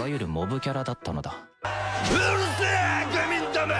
わゆるモブキャラだったのだ。うるせえグミンども。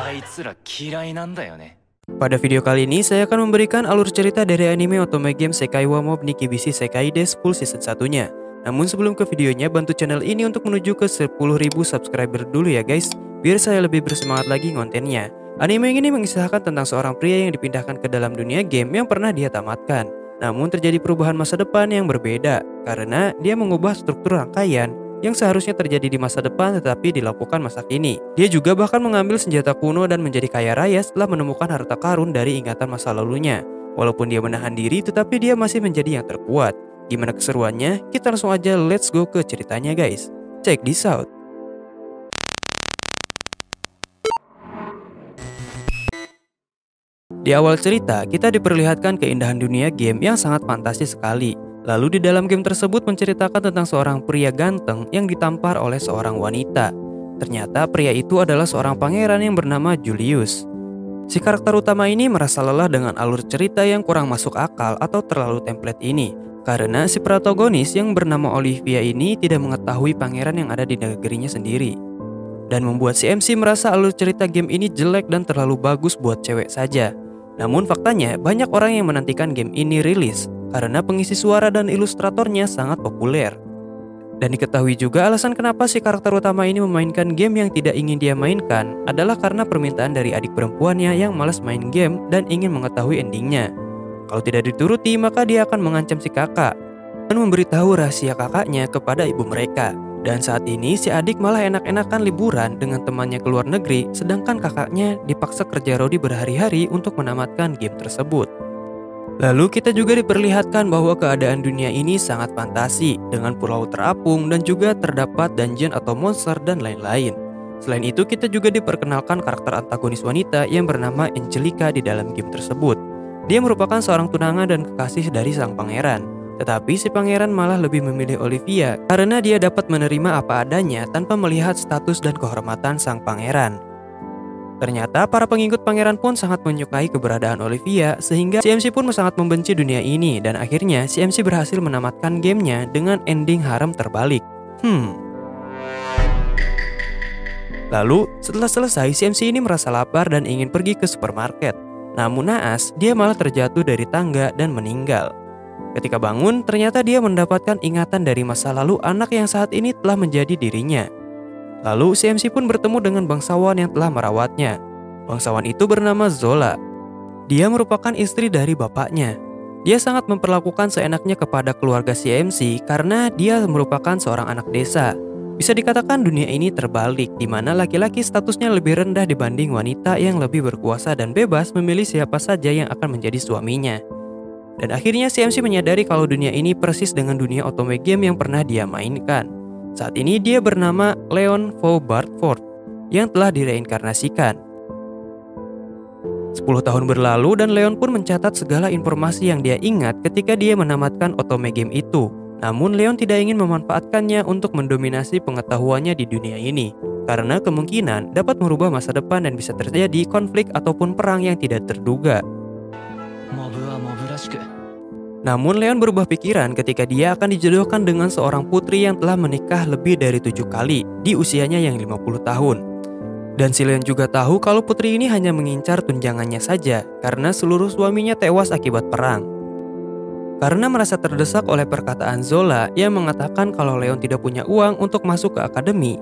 あいつら嫌いなんだよね。Pada video kali ini saya akan memberikan alur cerita dari anime otome game Sekai wa Mob Nikibishi Sekai Desu full season 1-nya. Namun sebelum ke videonya, bantu channel ini untuk menuju ke 10.000 subscriber dulu ya guys, biar saya lebih bersemangat lagi kontennya. Anime ini mengisahkan tentang seorang pria yang dipindahkan ke dalam dunia game yang pernah dia tamatkan. Namun terjadi perubahan masa depan yang berbeda, karena dia mengubah struktur rangkaian yang seharusnya terjadi di masa depan tetapi dilakukan masa kini. Dia juga bahkan mengambil senjata kuno dan menjadi kaya raya setelah menemukan harta karun dari ingatan masa lalunya. Walaupun dia menahan diri, tetapi dia masih menjadi yang terkuat. Gimana keseruannya? Kita langsung aja let's go ke ceritanya guys. Check this out. Di awal cerita, kita diperlihatkan keindahan dunia game yang sangat fantastis sekali. Lalu di dalam game tersebut menceritakan tentang seorang pria ganteng yang ditampar oleh seorang wanita. Ternyata pria itu adalah seorang pangeran yang bernama Julius. Si karakter utama ini merasa lelah dengan alur cerita yang kurang masuk akal atau terlalu template ini. Karena si protagonis yang bernama Olivia ini tidak mengetahui pangeran yang ada di negerinya sendiri. Dan membuat si MC merasa alur cerita game ini jelek dan terlalu bagus buat cewek saja. Namun faktanya banyak orang yang menantikan game ini rilis karena pengisi suara dan ilustratornya sangat populer. Dan diketahui juga alasan kenapa si karakter utama ini memainkan game yang tidak ingin dia mainkan adalah karena permintaan dari adik perempuannya yang malas main game dan ingin mengetahui endingnya. Kalau tidak dituruti maka dia akan mengancam si kakak dan memberitahu rahasia kakaknya kepada ibu mereka. Dan saat ini si adik malah enak-enakan liburan dengan temannya ke luar negeri, sedangkan kakaknya dipaksa kerja rodi berhari-hari untuk menamatkan game tersebut. Lalu kita juga diperlihatkan bahwa keadaan dunia ini sangat fantasi, dengan pulau terapung dan juga terdapat dungeon atau monster dan lain-lain. Selain itu kita juga diperkenalkan karakter antagonis wanita yang bernama Angelica di dalam game tersebut. Dia merupakan seorang tunangan dan kekasih dari sang pangeran. Tetapi si pangeran malah lebih memilih Olivia karena dia dapat menerima apa adanya tanpa melihat status dan kehormatan sang pangeran. Ternyata para pengikut pangeran pun sangat menyukai keberadaan Olivia sehingga si MC pun sangat membenci dunia ini dan akhirnya si MC berhasil menamatkan gamenya dengan ending harem terbalik. Lalu setelah selesai si MC ini merasa lapar dan ingin pergi ke supermarket. Namun naas dia malah terjatuh dari tangga dan meninggal. Ketika bangun, ternyata dia mendapatkan ingatan dari masa lalu anak yang saat ini telah menjadi dirinya. Lalu si MC pun bertemu dengan bangsawan yang telah merawatnya. Bangsawan itu bernama Zola. Dia merupakan istri dari bapaknya. Dia sangat memperlakukan seenaknya kepada keluarga si MC karena dia merupakan seorang anak desa. Bisa dikatakan dunia ini terbalik, di mana laki-laki statusnya lebih rendah dibanding wanita yang lebih berkuasa dan bebas memilih siapa saja yang akan menjadi suaminya. Dan akhirnya si MC menyadari kalau dunia ini persis dengan dunia otome game yang pernah dia mainkan. Saat ini dia bernama Leon Vo Bartford yang telah direinkarnasikan. 10 tahun berlalu dan Leon pun mencatat segala informasi yang dia ingat ketika dia menamatkan otome game itu. Namun Leon tidak ingin memanfaatkannya untuk mendominasi pengetahuannya di dunia ini, karena kemungkinan dapat merubah masa depan dan bisa terjadi konflik ataupun perang yang tidak terduga. Namun Leon berubah pikiran ketika dia akan dijodohkan dengan seorang putri yang telah menikah lebih dari 7 kali di usianya yang 50 tahun. Dan si Leon juga tahu kalau putri ini hanya mengincar tunjangannya saja karena seluruh suaminya tewas akibat perang. Karena merasa terdesak oleh perkataan Zola yang mengatakan kalau Leon tidak punya uang untuk masuk ke akademi,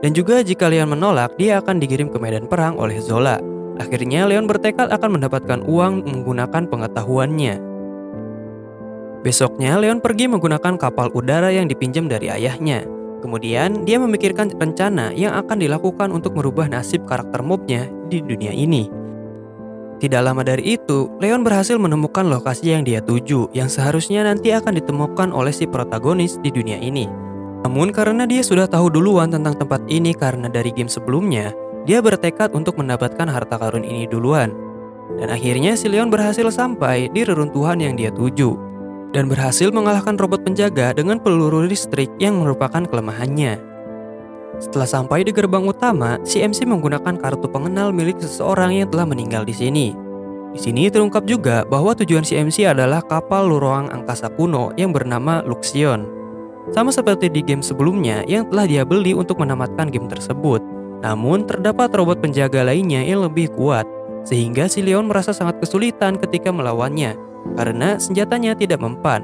dan juga jika Leon menolak dia akan dikirim ke medan perang oleh Zola. Akhirnya Leon bertekad akan mendapatkan uang menggunakan pengetahuannya. Besoknya Leon pergi menggunakan kapal udara yang dipinjam dari ayahnya. Kemudian dia memikirkan rencana yang akan dilakukan untuk merubah nasib karakter mobnya di dunia ini. Tidak lama dari itu, Leon berhasil menemukan lokasi yang dia tuju yang seharusnya nanti akan ditemukan oleh si protagonis di dunia ini. Namun karena dia sudah tahu duluan tentang tempat ini karena dari game sebelumnya, dia bertekad untuk mendapatkan harta karun ini duluan. Dan akhirnya si Leon berhasil sampai di reruntuhan yang dia tuju dan berhasil mengalahkan robot penjaga dengan peluru listrik yang merupakan kelemahannya. Setelah sampai di gerbang utama, si MC menggunakan kartu pengenal milik seseorang yang telah meninggal di sini. Di sini terungkap juga bahwa tujuan si MC adalah kapal ruang angkasa kuno yang bernama Luxion. Sama seperti di game sebelumnya yang telah dia beli untuk menamatkan game tersebut. Namun terdapat robot penjaga lainnya yang lebih kuat, sehingga si Leon merasa sangat kesulitan ketika melawannya, karena senjatanya tidak mempan.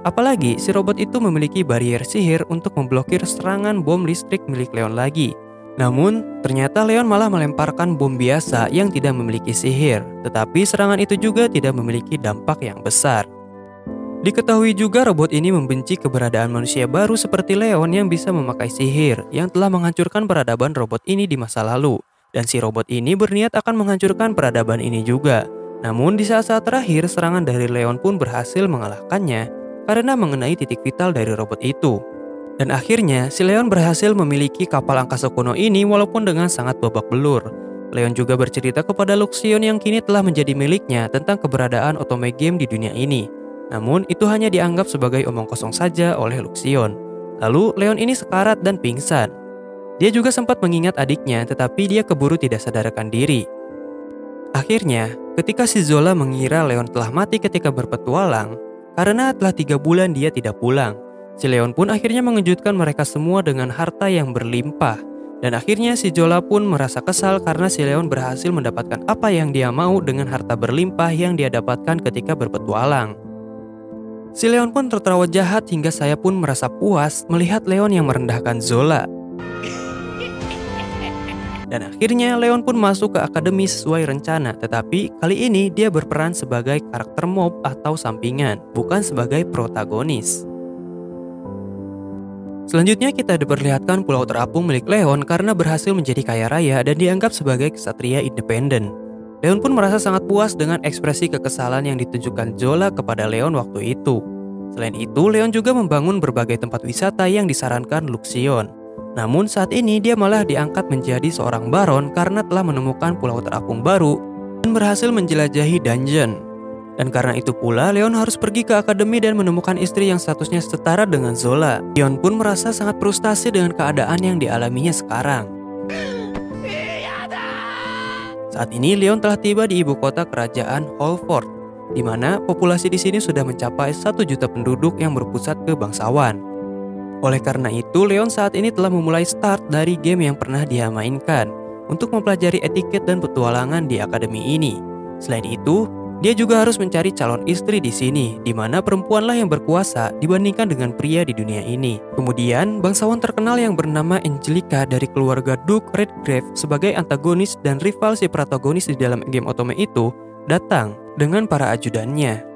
Apalagi si robot itu memiliki barrier sihir untuk memblokir serangan bom listrik milik Leon lagi. Namun, ternyata Leon malah melemparkan bom biasa yang tidak memiliki sihir, tetapi serangan itu juga tidak memiliki dampak yang besar. Diketahui juga robot ini membenci keberadaan manusia baru seperti Leon yang bisa memakai sihir yang telah menghancurkan peradaban robot ini di masa lalu. Dan si robot ini berniat akan menghancurkan peradaban ini juga. Namun di saat-saat terakhir serangan dari Leon pun berhasil mengalahkannya karena mengenai titik vital dari robot itu. Dan akhirnya si Leon berhasil memiliki kapal angkasa kuno ini walaupun dengan sangat babak belur. Leon juga bercerita kepada Luxion yang kini telah menjadi miliknya tentang keberadaan otome game di dunia ini. Namun itu hanya dianggap sebagai omong kosong saja oleh Luxion. Lalu Leon ini sekarat dan pingsan. Dia juga sempat mengingat adiknya tetapi dia keburu tidak sadarkan diri. Akhirnya, ketika si Zola mengira Leon telah mati ketika berpetualang, karena telah 3 bulan dia tidak pulang, si Leon pun akhirnya mengejutkan mereka semua dengan harta yang berlimpah. Dan akhirnya si Zola pun merasa kesal karena si Leon berhasil mendapatkan apa yang dia mau dengan harta berlimpah yang dia dapatkan ketika berpetualang. Si Leon pun tertawa jahat hingga saya pun merasa puas melihat Leon yang merendahkan Zola. Dan akhirnya Leon pun masuk ke akademi sesuai rencana, tetapi kali ini dia berperan sebagai karakter mob atau sampingan, bukan sebagai protagonis. Selanjutnya kita diperlihatkan pulau terapung milik Leon karena berhasil menjadi kaya raya dan dianggap sebagai ksatria independen. Leon pun merasa sangat puas dengan ekspresi kekesalan yang ditunjukkan Zola kepada Leon waktu itu. Selain itu, Leon juga membangun berbagai tempat wisata yang disarankan Luxion. Namun saat ini dia malah diangkat menjadi seorang baron karena telah menemukan pulau terapung baru dan berhasil menjelajahi dungeon. Dan karena itu pula Leon harus pergi ke akademi dan menemukan istri yang statusnya setara dengan Zola. Leon pun merasa sangat frustasi dengan keadaan yang dialaminya sekarang. Saat ini Leon telah tiba di ibu kota kerajaan Holford, di mana populasi di sini sudah mencapai 1 juta penduduk yang berpusat ke bangsawan. Oleh karena itu, Leon saat ini telah memulai start dari game yang pernah dia mainkan untuk mempelajari etiket dan petualangan di akademi ini. Selain itu, dia juga harus mencari calon istri di sini, di mana perempuanlah yang berkuasa dibandingkan dengan pria di dunia ini. Kemudian, bangsawan terkenal yang bernama Angelica dari keluarga Duke Redgrave sebagai antagonis dan rival si protagonis di dalam game otome itu datang dengan para ajudannya.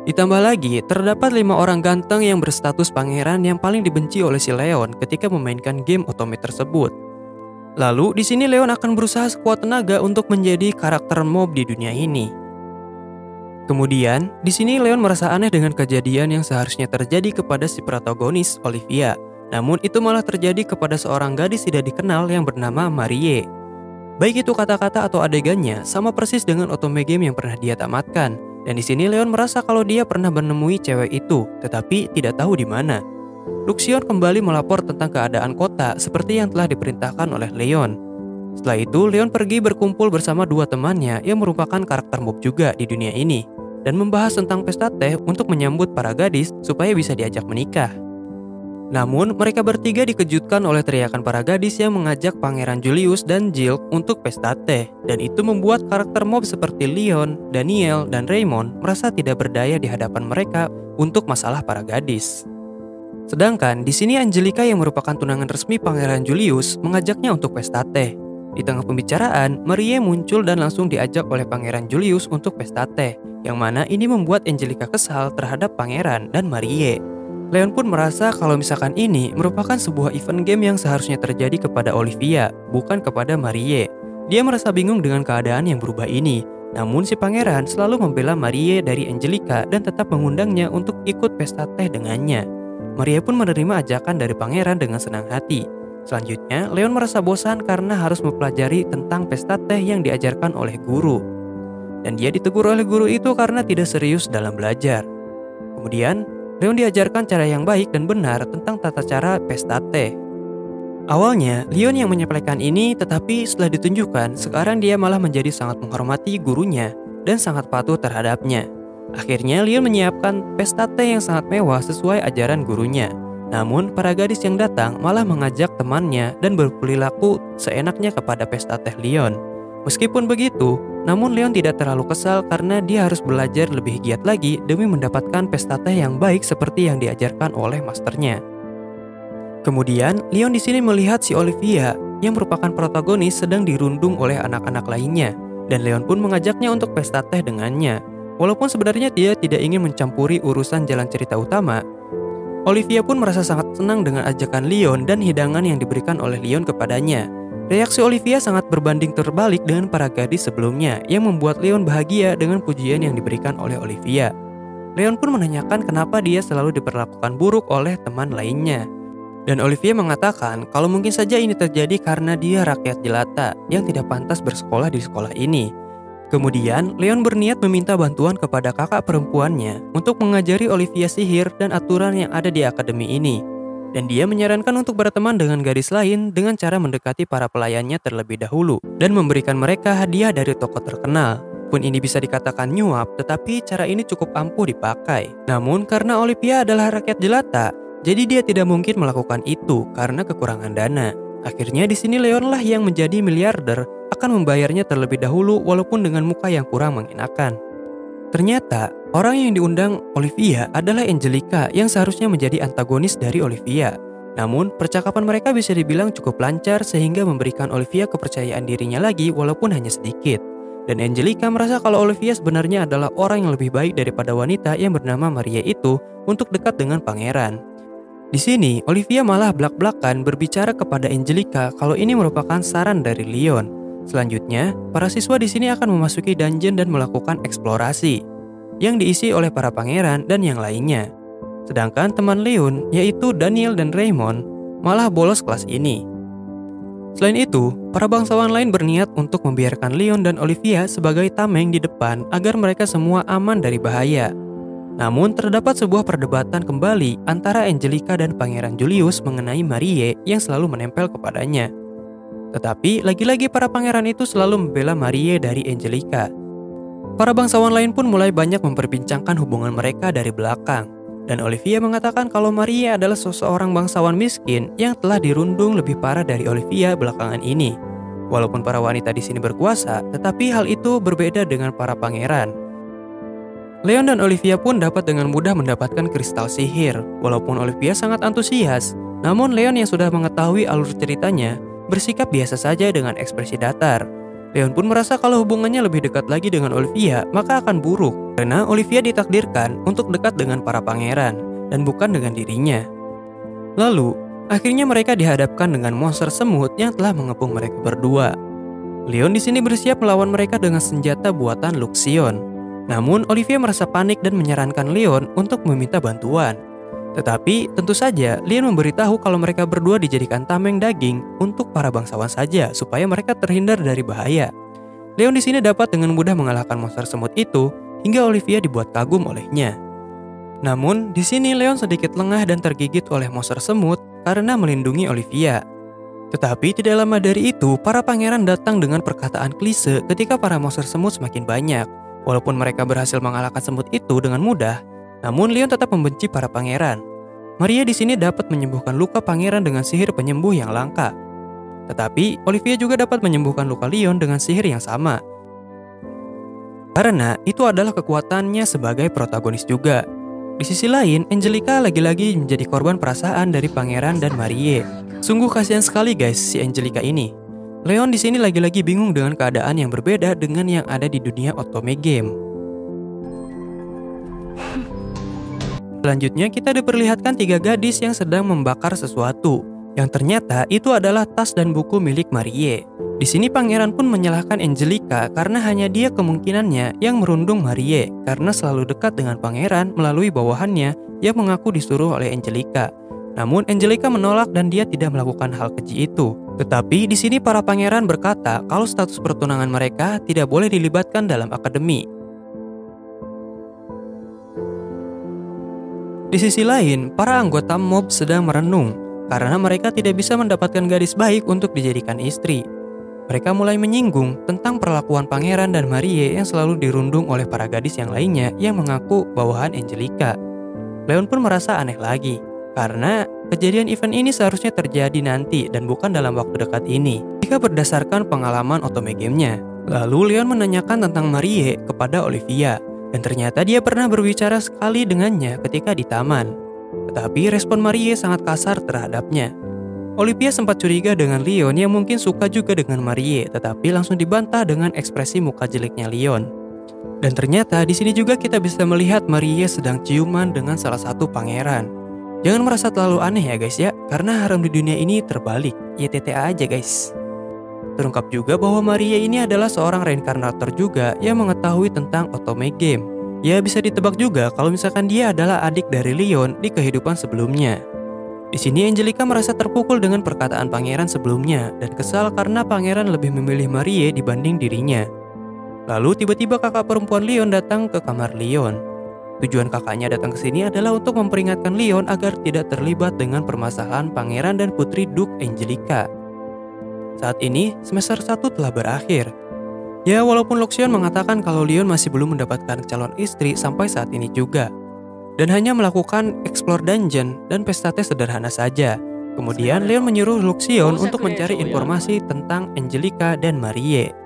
Ditambah lagi, terdapat 5 orang ganteng yang berstatus pangeran yang paling dibenci oleh si Leon ketika memainkan game otome tersebut. Lalu, di sini Leon akan berusaha sekuat tenaga untuk menjadi karakter mob di dunia ini. Kemudian, di sini Leon merasa aneh dengan kejadian yang seharusnya terjadi kepada si protagonis, Olivia. Namun itu malah terjadi kepada seorang gadis tidak dikenal yang bernama Marie. Baik itu kata-kata atau adegannya, sama persis dengan otome game yang pernah dia tamatkan. Dan di sini Leon merasa kalau dia pernah menemui cewek itu, tetapi tidak tahu di mana. Luxion kembali melapor tentang keadaan kota seperti yang telah diperintahkan oleh Leon. Setelah itu, Leon pergi berkumpul bersama 2 temannya yang merupakan karakter mob juga di dunia ini dan membahas tentang pesta teh untuk menyambut para gadis supaya bisa diajak menikah. Namun, mereka bertiga dikejutkan oleh teriakan para gadis yang mengajak Pangeran Julius dan Jill untuk pesta teh, dan itu membuat karakter mob seperti Leon, Daniel, dan Raymond merasa tidak berdaya di hadapan mereka untuk masalah para gadis. Sedangkan di sini Angelica yang merupakan tunangan resmi Pangeran Julius mengajaknya untuk pesta teh. Di tengah pembicaraan, Marie muncul dan langsung diajak oleh Pangeran Julius untuk pesta teh, yang mana ini membuat Angelica kesal terhadap Pangeran dan Marie. Leon pun merasa kalau misalkan ini merupakan sebuah event game yang seharusnya terjadi kepada Olivia, bukan kepada Marie. Dia merasa bingung dengan keadaan yang berubah ini. Namun si Pangeran selalu membela Marie dari Angelica dan tetap mengundangnya untuk ikut pesta teh dengannya. Marie pun menerima ajakan dari Pangeran dengan senang hati. Selanjutnya, Leon merasa bosan karena harus mempelajari tentang pesta teh yang diajarkan oleh guru. Dan dia ditegur oleh guru itu karena tidak serius dalam belajar. Kemudian, Leon diajarkan cara yang baik dan benar tentang tata cara pesta teh. Awalnya, Leon yang menyepelekan ini, tetapi setelah ditunjukkan, sekarang dia malah menjadi sangat menghormati gurunya dan sangat patuh terhadapnya. Akhirnya, Leon menyiapkan pesta teh yang sangat mewah sesuai ajaran gurunya. Namun, para gadis yang datang malah mengajak temannya dan berperilaku seenaknya kepada pesta teh Leon. Meskipun begitu, namun Leon tidak terlalu kesal karena dia harus belajar lebih giat lagi demi mendapatkan pesta teh yang baik seperti yang diajarkan oleh masternya. Kemudian, Leon di sini melihat si Olivia yang merupakan protagonis sedang dirundung oleh anak-anak lainnya, dan Leon pun mengajaknya untuk pesta teh dengannya. Walaupun sebenarnya dia tidak ingin mencampuri urusan jalan cerita utama, Olivia pun merasa sangat senang dengan ajakan Leon dan hidangan yang diberikan oleh Leon kepadanya. Reaksi Olivia sangat berbanding terbalik dengan para gadis sebelumnya yang membuat Leon bahagia dengan pujian yang diberikan oleh Olivia. Leon pun menanyakan kenapa dia selalu diperlakukan buruk oleh teman lainnya. Dan Olivia mengatakan kalau mungkin saja ini terjadi karena dia rakyat jelata yang tidak pantas bersekolah di sekolah ini. Kemudian, Leon berniat meminta bantuan kepada kakak perempuannya untuk mengajari Olivia sihir dan aturan yang ada di akademi ini. Dan dia menyarankan untuk berteman dengan gadis lain dengan cara mendekati para pelayannya terlebih dahulu dan memberikan mereka hadiah dari tokoh terkenal. Pun ini bisa dikatakan nyuap, tetapi cara ini cukup ampuh dipakai. Namun karena Olivia adalah rakyat jelata, jadi dia tidak mungkin melakukan itu karena kekurangan dana. Akhirnya di sini Leon lah yang menjadi miliarder akan membayarnya terlebih dahulu walaupun dengan muka yang kurang mengenakan. Ternyata orang yang diundang Olivia adalah Angelica yang seharusnya menjadi antagonis dari Olivia. Namun percakapan mereka bisa dibilang cukup lancar sehingga memberikan Olivia kepercayaan dirinya lagi walaupun hanya sedikit. Dan Angelica merasa kalau Olivia sebenarnya adalah orang yang lebih baik daripada wanita yang bernama Maria itu untuk dekat dengan pangeran. Di sini, Olivia malah blak-blakan berbicara kepada Angelica kalau ini merupakan saran dari Leon. Selanjutnya, para siswa di sini akan memasuki dungeon dan melakukan eksplorasi yang diisi oleh para pangeran dan yang lainnya. Sedangkan teman Leon, yaitu Daniel dan Raymond, malah bolos kelas ini. Selain itu, para bangsawan lain berniat untuk membiarkan Leon dan Olivia sebagai tameng di depan agar mereka semua aman dari bahaya. Namun terdapat sebuah perdebatan kembali antara Angelica dan Pangeran Julius mengenai Marie yang selalu menempel kepadanya. Tetapi lagi-lagi para pangeran itu selalu membela Marie dari Angelica. Para bangsawan lain pun mulai banyak memperbincangkan hubungan mereka dari belakang. Dan Olivia mengatakan kalau Marie adalah seseorang bangsawan miskin yang telah dirundung lebih parah dari Olivia belakangan ini. Walaupun para wanita di sini berkuasa, tetapi hal itu berbeda dengan para pangeran. Leon dan Olivia pun dapat dengan mudah mendapatkan kristal sihir. Walaupun Olivia sangat antusias, namun Leon yang sudah mengetahui alur ceritanya bersikap biasa saja dengan ekspresi datar. Leon pun merasa kalau hubungannya lebih dekat lagi dengan Olivia, maka akan buruk karena Olivia ditakdirkan untuk dekat dengan para pangeran dan bukan dengan dirinya. Lalu, akhirnya mereka dihadapkan dengan monster semut yang telah mengepung mereka berdua. Leon di sini bersiap melawan mereka dengan senjata buatan Luxion. Namun Olivia merasa panik dan menyarankan Leon untuk meminta bantuan. Tetapi tentu saja Leon memberitahu kalau mereka berdua dijadikan tameng daging untuk para bangsawan saja supaya mereka terhindar dari bahaya. Leon di sini dapat dengan mudah mengalahkan monster semut itu hingga Olivia dibuat kagum olehnya. Namun di sini Leon sedikit lengah dan tergigit oleh monster semut karena melindungi Olivia. Tetapi tidak lama dari itu para pangeran datang dengan perkataan klise ketika para monster semut semakin banyak. Walaupun mereka berhasil mengalahkan semut itu dengan mudah, namun Leon tetap membenci para pangeran. Maria di sini dapat menyembuhkan luka pangeran dengan sihir penyembuh yang langka. Tetapi Olivia juga dapat menyembuhkan luka Leon dengan sihir yang sama. Karena itu adalah kekuatannya sebagai protagonis juga. Di sisi lain, Angelica lagi-lagi menjadi korban perasaan dari pangeran dan Marie. Sungguh kasihan sekali guys si Angelica ini. Leon di sini lagi-lagi bingung dengan keadaan yang berbeda dengan yang ada di dunia otome game. Selanjutnya kita diperlihatkan 3 gadis yang sedang membakar sesuatu, yang ternyata itu adalah tas dan buku milik Marie. Di sini pangeran pun menyalahkan Angelica karena hanya dia kemungkinannya yang merundung Marie karena selalu dekat dengan pangeran melalui bawahannya yang mengaku disuruh oleh Angelica. Namun Angelica menolak dan dia tidak melakukan hal keji itu. Tetapi di sini para pangeran berkata kalau status pertunangan mereka tidak boleh dilibatkan dalam akademi. Di sisi lain, para anggota mob sedang merenung karena mereka tidak bisa mendapatkan gadis baik untuk dijadikan istri. Mereka mulai menyinggung tentang perlakuan pangeran dan Marie yang selalu dirundung oleh para gadis yang lainnya yang mengaku bawahan Angelica. Leon pun merasa aneh lagi. Karena kejadian event ini seharusnya terjadi nanti dan bukan dalam waktu dekat ini, jika berdasarkan pengalaman otome game-nya. Lalu Leon menanyakan tentang Marie kepada Olivia, dan ternyata dia pernah berbicara sekali dengannya ketika di taman. Tetapi respon Marie sangat kasar terhadapnya. Olivia sempat curiga dengan Leon yang mungkin suka juga dengan Marie, tetapi langsung dibantah dengan ekspresi muka jeleknya Leon. Dan ternyata di sini juga kita bisa melihat Marie sedang ciuman dengan salah satu pangeran. Jangan merasa terlalu aneh ya guys ya, karena harem di dunia ini terbalik. YTTA aja guys. Terungkap juga bahwa Marie ini adalah seorang reinkarnator juga yang mengetahui tentang otome game. Ya bisa ditebak juga kalau misalkan dia adalah adik dari Leon di kehidupan sebelumnya. Di sini Angelica merasa terpukul dengan perkataan pangeran sebelumnya dan kesal karena pangeran lebih memilih Marie dibanding dirinya. Lalu tiba-tiba kakak perempuan Leon datang ke kamar Leon. Tujuan kakaknya datang ke sini adalah untuk memperingatkan Leon agar tidak terlibat dengan permasalahan pangeran dan putri Duke Angelica. Saat ini semester 1 telah berakhir. Ya walaupun Luxion mengatakan kalau Leon masih belum mendapatkan calon istri sampai saat ini juga. Dan hanya melakukan explore dungeon dan pesta tes sederhana saja. Kemudian Leon menyuruh Luxion untuk mencari informasi tentang Angelica dan Marie.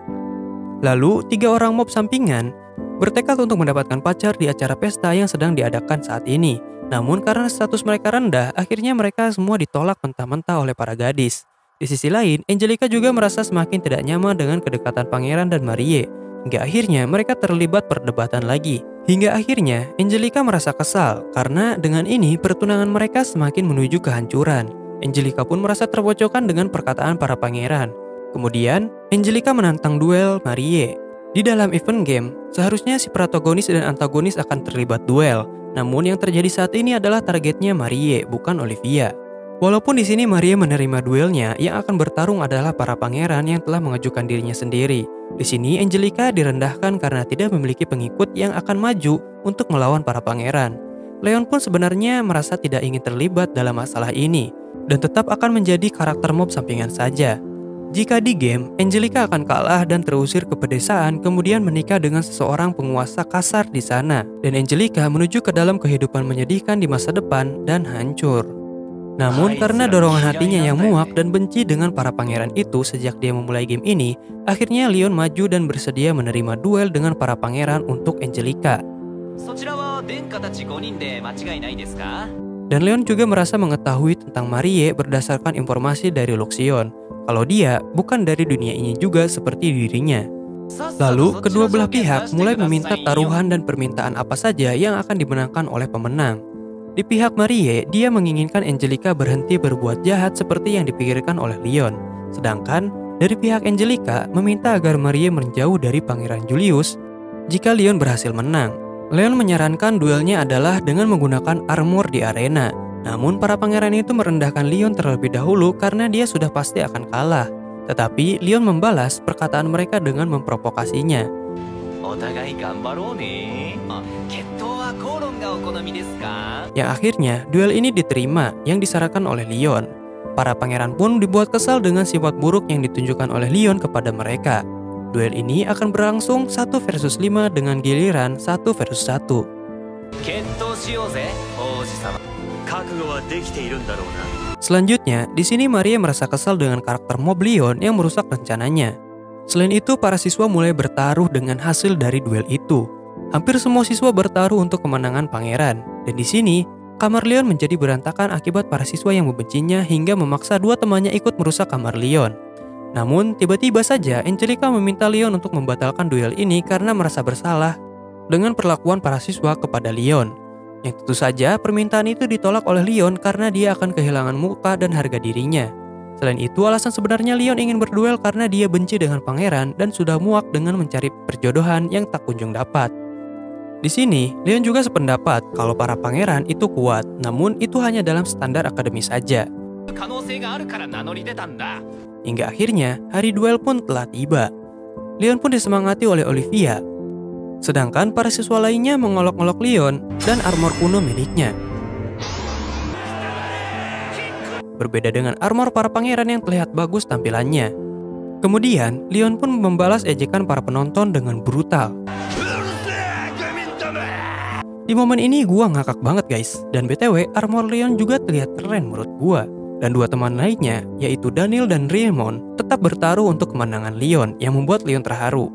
Lalu 3 orang mob sampingan bertekad untuk mendapatkan pacar di acara pesta yang sedang diadakan saat ini. Namun karena status mereka rendah, akhirnya mereka semua ditolak mentah-mentah oleh para gadis. Di sisi lain, Angelica juga merasa semakin tidak nyaman dengan kedekatan pangeran dan Marie. Hingga akhirnya mereka terlibat perdebatan lagi. Hingga akhirnya Angelica merasa kesal karena dengan ini pertunangan mereka semakin menuju kehancuran. Angelica pun merasa terpojokkan dengan perkataan para pangeran. Kemudian Angelica menantang duel Marie. Di dalam event game, seharusnya si protagonis dan antagonis akan terlibat duel. Namun yang terjadi saat ini adalah targetnya Marie, bukan Olivia. Walaupun di sini Marie menerima duelnya, yang akan bertarung adalah para pangeran yang telah mengajukan dirinya sendiri. Di sini Angelica direndahkan karena tidak memiliki pengikut yang akan maju untuk melawan para pangeran. Leon pun sebenarnya merasa tidak ingin terlibat dalam masalah ini dan tetap akan menjadi karakter mob sampingan saja. Jika di game, Angelica akan kalah dan terusir ke pedesaan kemudian menikah dengan seseorang penguasa kasar di sana dan Angelica menuju ke dalam kehidupan menyedihkan di masa depan dan hancur. Namun karena dorongan hatinya yang muak dan benci dengan para pangeran itu sejak dia memulai game ini, akhirnya Leon maju dan bersedia menerima duel dengan para pangeran untuk Angelica. Dan Leon juga merasa mengetahui tentang Marie berdasarkan informasi dari Luxion, kalau dia bukan dari dunia ini juga seperti dirinya. Lalu kedua belah pihak mulai meminta taruhan dan permintaan apa saja yang akan dimenangkan oleh pemenang. Di pihak Marie, dia menginginkan Angelica berhenti berbuat jahat seperti yang dipikirkan oleh Leon. Sedangkan dari pihak Angelica meminta agar Marie menjauh dari Pangeran Julius jika Leon berhasil menang. Leon menyarankan duelnya adalah dengan menggunakan armor di arena. Namun para pangeran itu merendahkan Leon terlebih dahulu karena dia sudah pasti akan kalah. Tetapi Leon membalas perkataan mereka dengan memprovokasinya. Yang akhirnya duel ini diterima yang disarankan oleh Leon. Para pangeran pun dibuat kesal dengan sifat buruk yang ditunjukkan oleh Leon kepada mereka. Duel ini akan berlangsung 1 versus 5 dengan giliran 1 versus 1. Selanjutnya, di sini Marie merasa kesal dengan karakter mob Leon yang merusak rencananya. Selain itu, para siswa mulai bertaruh dengan hasil dari duel itu. Hampir semua siswa bertaruh untuk kemenangan pangeran. Dan di sini, kamar Leon menjadi berantakan akibat para siswa yang membencinya hingga memaksa 2 temannya ikut merusak kamar Leon. Namun, tiba-tiba saja Angelica meminta Leon untuk membatalkan duel ini karena merasa bersalah dengan perlakuan para siswa kepada Leon. Yang tentu saja permintaan itu ditolak oleh Leon karena dia akan kehilangan muka dan harga dirinya. Selain itu, alasan sebenarnya Leon ingin berduel karena dia benci dengan pangeran dan sudah muak dengan mencari perjodohan yang tak kunjung dapat. Di sini, Leon juga sependapat kalau para pangeran itu kuat, namun itu hanya dalam standar akademis saja. Hingga akhirnya, hari duel pun telah tiba. Leon pun disemangati oleh Olivia. Sedangkan para siswa lainnya mengolok-olok Leon dan armor kuno miliknya. Berbeda dengan armor para pangeran yang terlihat bagus tampilannya. Kemudian, Leon pun membalas ejekan para penonton dengan brutal. Di momen ini gua ngakak banget guys. Dan BTW, armor Leon juga terlihat keren menurut gua. Dan dua teman lainnya, yaitu Daniel dan Raymond, tetap bertaruh untuk kemenangan Leon yang membuat Leon terharu.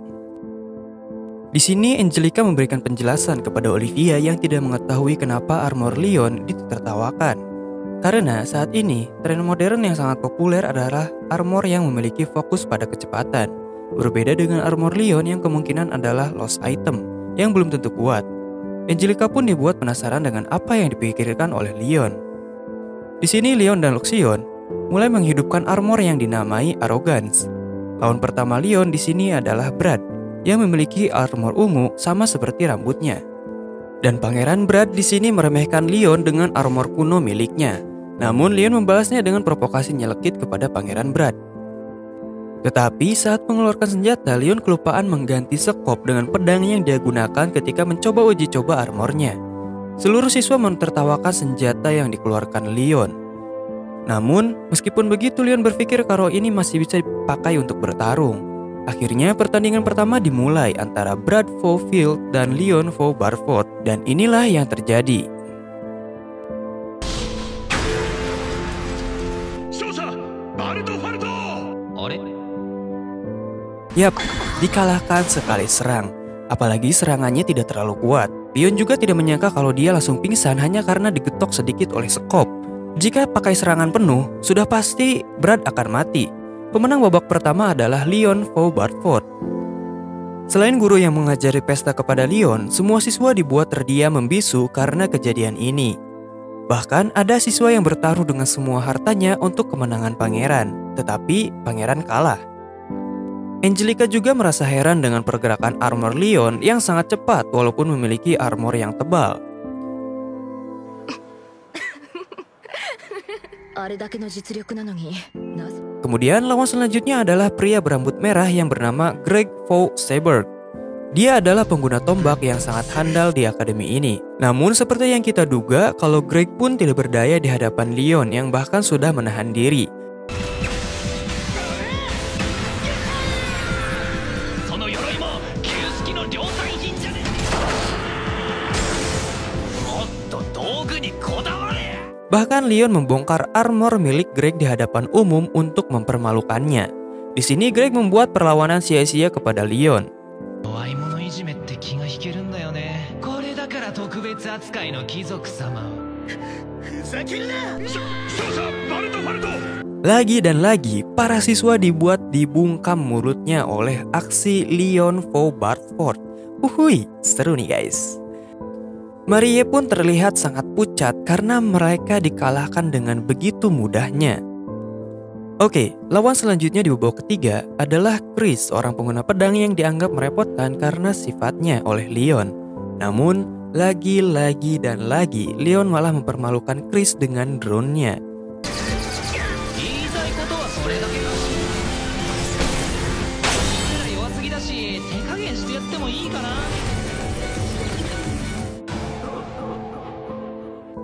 Di sini Angelica memberikan penjelasan kepada Olivia yang tidak mengetahui kenapa armor Leon ditertawakan. Karena saat ini, tren modern yang sangat populer adalah armor yang memiliki fokus pada kecepatan. Berbeda dengan armor Leon yang kemungkinan adalah lost item, yang belum tentu kuat. Angelica pun dibuat penasaran dengan apa yang dipikirkan oleh Leon. Di sini Leon dan Luxion mulai menghidupkan armor yang dinamai Arrogance. Lawan pertama Leon di sini adalah Brad, yang memiliki armor ungu sama seperti rambutnya. Dan Pangeran Brad di sini meremehkan Leon dengan armor kuno miliknya. Namun Leon membalasnya dengan provokasi nyelekit kepada Pangeran Brad. Tetapi saat mengeluarkan senjata, Leon kelupaan mengganti sekop dengan pedang yang dia gunakan ketika mencoba uji coba armornya. Seluruh siswa menertawakan senjata yang dikeluarkan Leon. Namun, meskipun begitu Leon berpikir kalau ini masih bisa dipakai untuk bertarung. Akhirnya pertandingan pertama dimulai antara Brad Vo Field dan Leon Vo Barford. Dan inilah yang terjadi. Yap, dikalahkan sekali serang. Apalagi serangannya tidak terlalu kuat. Leon juga tidak menyangka kalau dia langsung pingsan hanya karena digetok sedikit oleh sekop. Jika pakai serangan penuh, sudah pasti Brad akan mati. Pemenang babak pertama adalah Leon Vo Barford. Selain guru yang mengajari pesta kepada Leon, semua siswa dibuat terdiam membisu karena kejadian ini. Bahkan ada siswa yang bertaruh dengan semua hartanya untuk kemenangan pangeran, tetapi pangeran kalah. Angelica juga merasa heran dengan pergerakan armor Leon yang sangat cepat walaupun memiliki armor yang tebal. Kemudian lawan selanjutnya adalah pria berambut merah yang bernama Greg Vo Seberg. Dia adalah pengguna tombak yang sangat handal di akademi ini. Namun seperti yang kita duga, kalau Greg pun tidak berdaya di hadapan Leon yang bahkan sudah menahan diri. Bahkan Leon membongkar armor milik Greg di hadapan umum untuk mempermalukannya. Di sini Greg membuat perlawanan sia-sia kepada Leon. Lagi dan lagi, para siswa dibuat dibungkam mulutnya oleh aksi Leon Vo Barford. Uhuy, seru nih guys. Marie pun terlihat sangat pucat karena mereka dikalahkan dengan begitu mudahnya. Oke, lawan selanjutnya di babak ketiga adalah Chris, seorang pengguna pedang yang dianggap merepotkan karena sifatnya oleh Leon. Namun, lagi-lagi dan lagi, Leon malah mempermalukan Chris dengan drone-nya.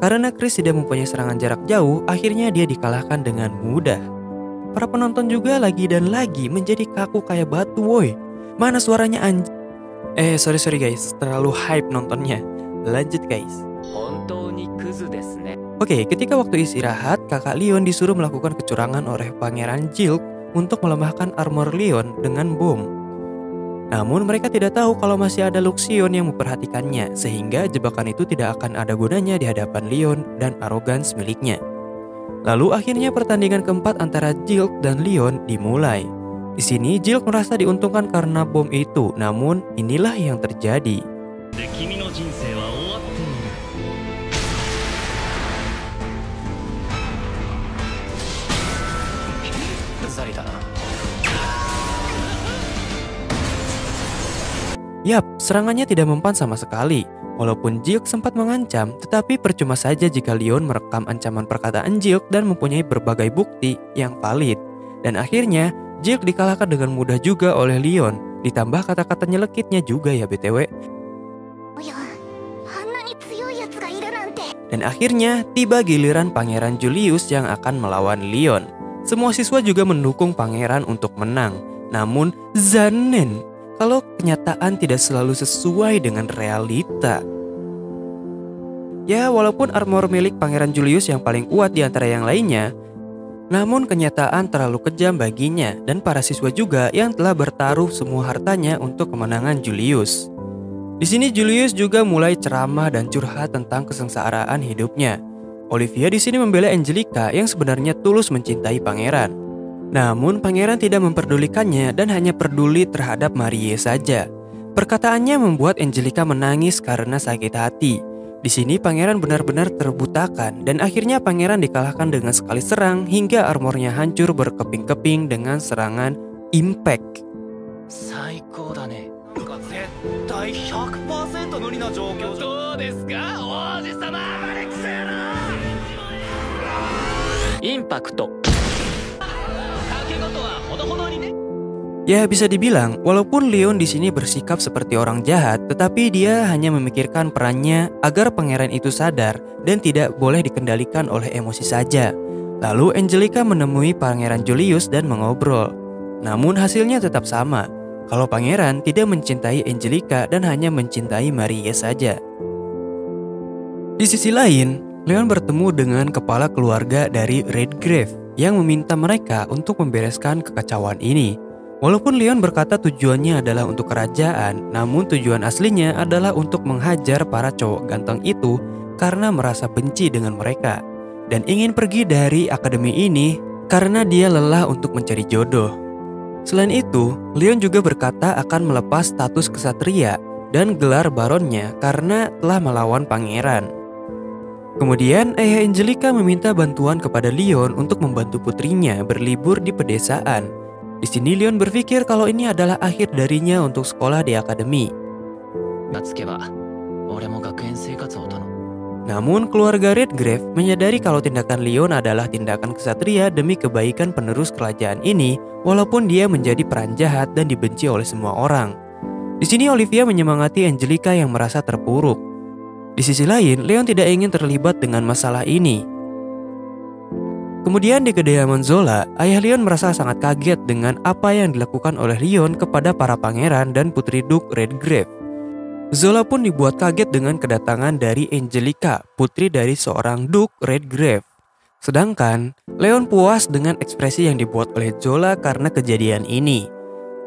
Karena Chris tidak mempunyai serangan jarak jauh, akhirnya dia dikalahkan dengan mudah. Para penonton juga lagi dan lagi menjadi kaku kayak batu woi. Mana suaranya sorry guys, terlalu hype nontonnya. Lanjut guys. Oke, ketika waktu istirahat, kakak Leon disuruh melakukan kecurangan oleh Pangeran Jilk untuk melemahkan armor Leon dengan bom. Namun mereka tidak tahu kalau masih ada Luxion yang memperhatikannya, sehingga jebakan itu tidak akan ada gunanya di hadapan Leon dan Arrogance miliknya. Lalu akhirnya pertandingan keempat antara Jilk dan Leon dimulai. Di sini Jilk merasa diuntungkan karena bom itu, namun inilah yang terjadi. Yap, serangannya tidak mempan sama sekali. Walaupun Jilk sempat mengancam, tetapi percuma saja jika Leon merekam ancaman perkataan Jilk dan mempunyai berbagai bukti yang valid. Dan akhirnya, Jilk dikalahkan dengan mudah juga oleh Leon. Ditambah kata-kata nyelekitnya juga ya BTW. Dan akhirnya, tiba giliran Pangeran Julius yang akan melawan Leon. Semua siswa juga mendukung pangeran untuk menang. Namun, zanen kalau kenyataan tidak selalu sesuai dengan realita. Ya, walaupun armor milik Pangeran Julius yang paling kuat di antara yang lainnya, namun kenyataan terlalu kejam baginya dan para siswa juga yang telah bertaruh semua hartanya untuk kemenangan Julius. Di sini Julius juga mulai ceramah dan curhat tentang kesengsaraan hidupnya. Olivia di sini membela Angelica yang sebenarnya tulus mencintai pangeran. Namun pangeran tidak memperdulikannya dan hanya peduli terhadap Marie saja. Perkataannya membuat Angelica menangis karena sakit hati. Di sini pangeran benar-benar terbutakan dan akhirnya pangeran dikalahkan dengan sekali serang hingga armornya hancur berkeping-keping dengan serangan impact. 最高だね。絶対100%無理な状況。どうですか王子様。マレックスやろ。インパクト。賭け事はほどほどにね。Ya, bisa dibilang walaupun Leon di sini bersikap seperti orang jahat, tetapi dia hanya memikirkan perannya agar pangeran itu sadar dan tidak boleh dikendalikan oleh emosi saja. Lalu Angelica menemui Pangeran Julius dan mengobrol. Namun hasilnya tetap sama. Kalau pangeran tidak mencintai Angelica dan hanya mencintai Marie saja. Di sisi lain, Leon bertemu dengan kepala keluarga dari Redgrave yang meminta mereka untuk membereskan kekacauan ini. Walaupun Leon berkata tujuannya adalah untuk kerajaan, namun tujuan aslinya adalah untuk menghajar para cowok ganteng itu karena merasa benci dengan mereka dan ingin pergi dari akademi ini karena dia lelah untuk mencari jodoh. Selain itu, Leon juga berkata akan melepas status kesatria dan gelar baronnya karena telah melawan pangeran. Kemudian ayah Angelica meminta bantuan kepada Leon untuk membantu putrinya berlibur di pedesaan. Di sini Leon berpikir kalau ini adalah akhir darinya untuk sekolah di akademi. Namun keluarga Redgrave menyadari kalau tindakan Leon adalah tindakan kesatria demi kebaikan penerus kerajaan ini, walaupun dia menjadi peran jahat dan dibenci oleh semua orang. Di sini Olivia menyemangati Angelica yang merasa terpuruk. Di sisi lain, Leon tidak ingin terlibat dengan masalah ini. Kemudian di kediaman Zola, ayah Leon merasa sangat kaget dengan apa yang dilakukan oleh Leon kepada para pangeran dan putri Duke Redgrave. Zola pun dibuat kaget dengan kedatangan dari Angelica, putri dari seorang Duke Redgrave. Sedangkan Leon puas dengan ekspresi yang dibuat oleh Zola karena kejadian ini.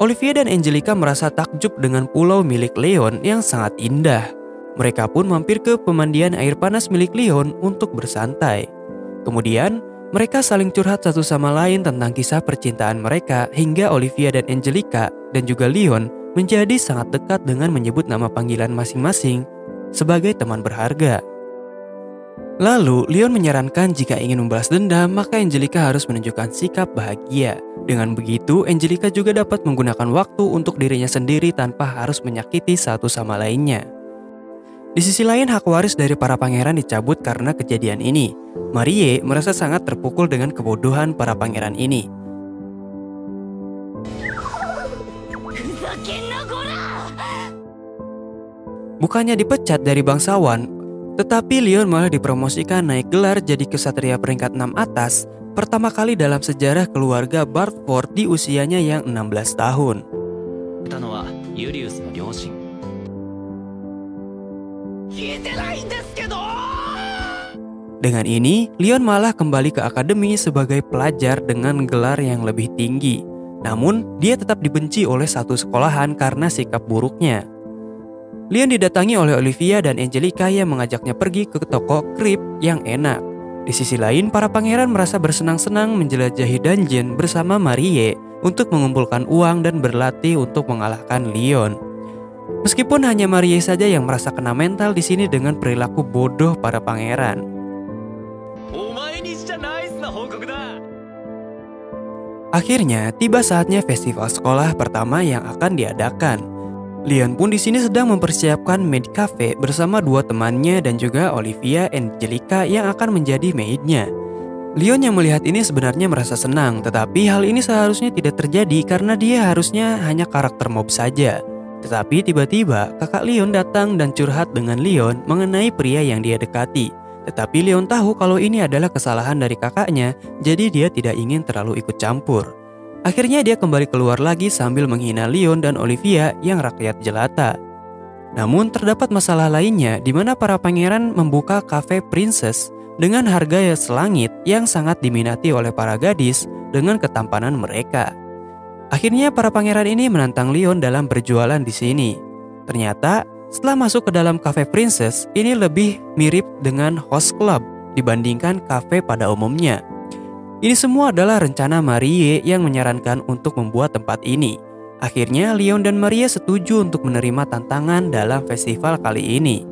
Olivia dan Angelica merasa takjub dengan pulau milik Leon yang sangat indah. Mereka pun mampir ke pemandian air panas milik Leon untuk bersantai. Kemudian mereka saling curhat satu sama lain tentang kisah percintaan mereka hingga Olivia dan Angelica dan juga Leon menjadi sangat dekat dengan menyebut nama panggilan masing-masing sebagai teman berharga. Lalu Leon menyarankan jika ingin membalas dendam maka Angelica harus menunjukkan sikap bahagia. Dengan begitu Angelica juga dapat menggunakan waktu untuk dirinya sendiri tanpa harus menyakiti satu sama lainnya. Di sisi lain, hak waris dari para pangeran dicabut karena kejadian ini. Marie merasa sangat terpukul dengan kebodohan para pangeran ini. Bukannya dipecat dari bangsawan, tetapi Leon malah dipromosikan naik gelar jadi kesatria peringkat 6 atas, pertama kali dalam sejarah keluarga Bartford di usianya yang 16 tahun. Dengan ini, Leon malah kembali ke akademi sebagai pelajar dengan gelar yang lebih tinggi. Namun, dia tetap dibenci oleh satu sekolahan karena sikap buruknya. Leon didatangi oleh Olivia dan Angelica yang mengajaknya pergi ke toko krip yang enak. Di sisi lain, para pangeran merasa bersenang-senang menjelajahi dungeon bersama Marie untuk mengumpulkan uang dan berlatih untuk mengalahkan Leon. Meskipun hanya Marie saja yang merasa kena mental di sini dengan perilaku bodoh para pangeran. Akhirnya, tiba saatnya festival sekolah pertama yang akan diadakan. Leon pun di sini sedang mempersiapkan maid cafe bersama dua temannya dan juga Olivia dan Angelica yang akan menjadi maidnya. Leon yang melihat ini sebenarnya merasa senang, tetapi hal ini seharusnya tidak terjadi karena dia harusnya hanya karakter mob saja. Tetapi tiba-tiba kakak Leon datang dan curhat dengan Leon mengenai pria yang dia dekati. Tetapi Leon tahu kalau ini adalah kesalahan dari kakaknya, jadi dia tidak ingin terlalu ikut campur. Akhirnya dia kembali keluar lagi sambil menghina Leon dan Olivia yang rakyat jelata. Namun terdapat masalah lainnya di mana para pangeran membuka cafe Princess dengan harga yang selangit yang sangat diminati oleh para gadis dengan ketampanan mereka. Akhirnya para pangeran ini menantang Leon dalam berjualan di sini. Ternyata setelah masuk ke dalam cafe Princess, ini lebih mirip dengan host club dibandingkan cafe pada umumnya. Ini semua adalah rencana Marie yang menyarankan untuk membuat tempat ini. Akhirnya Leon dan Maria setuju untuk menerima tantangan dalam festival kali ini.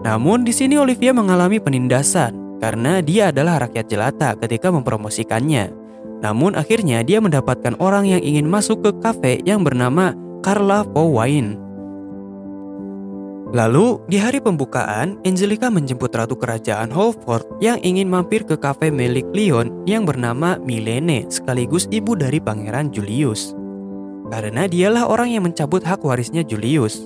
Namun di sini Olivia mengalami penindasan karena dia adalah rakyat jelata ketika mempromosikannya. Namun akhirnya dia mendapatkan orang yang ingin masuk ke kafe yang bernama Carla Fowain. Lalu di hari pembukaan, Angelica menjemput Ratu Kerajaan Holford yang ingin mampir ke kafe milik Leon yang bernama Milene sekaligus ibu dari Pangeran Julius. Karena dialah orang yang mencabut hak warisnya Julius.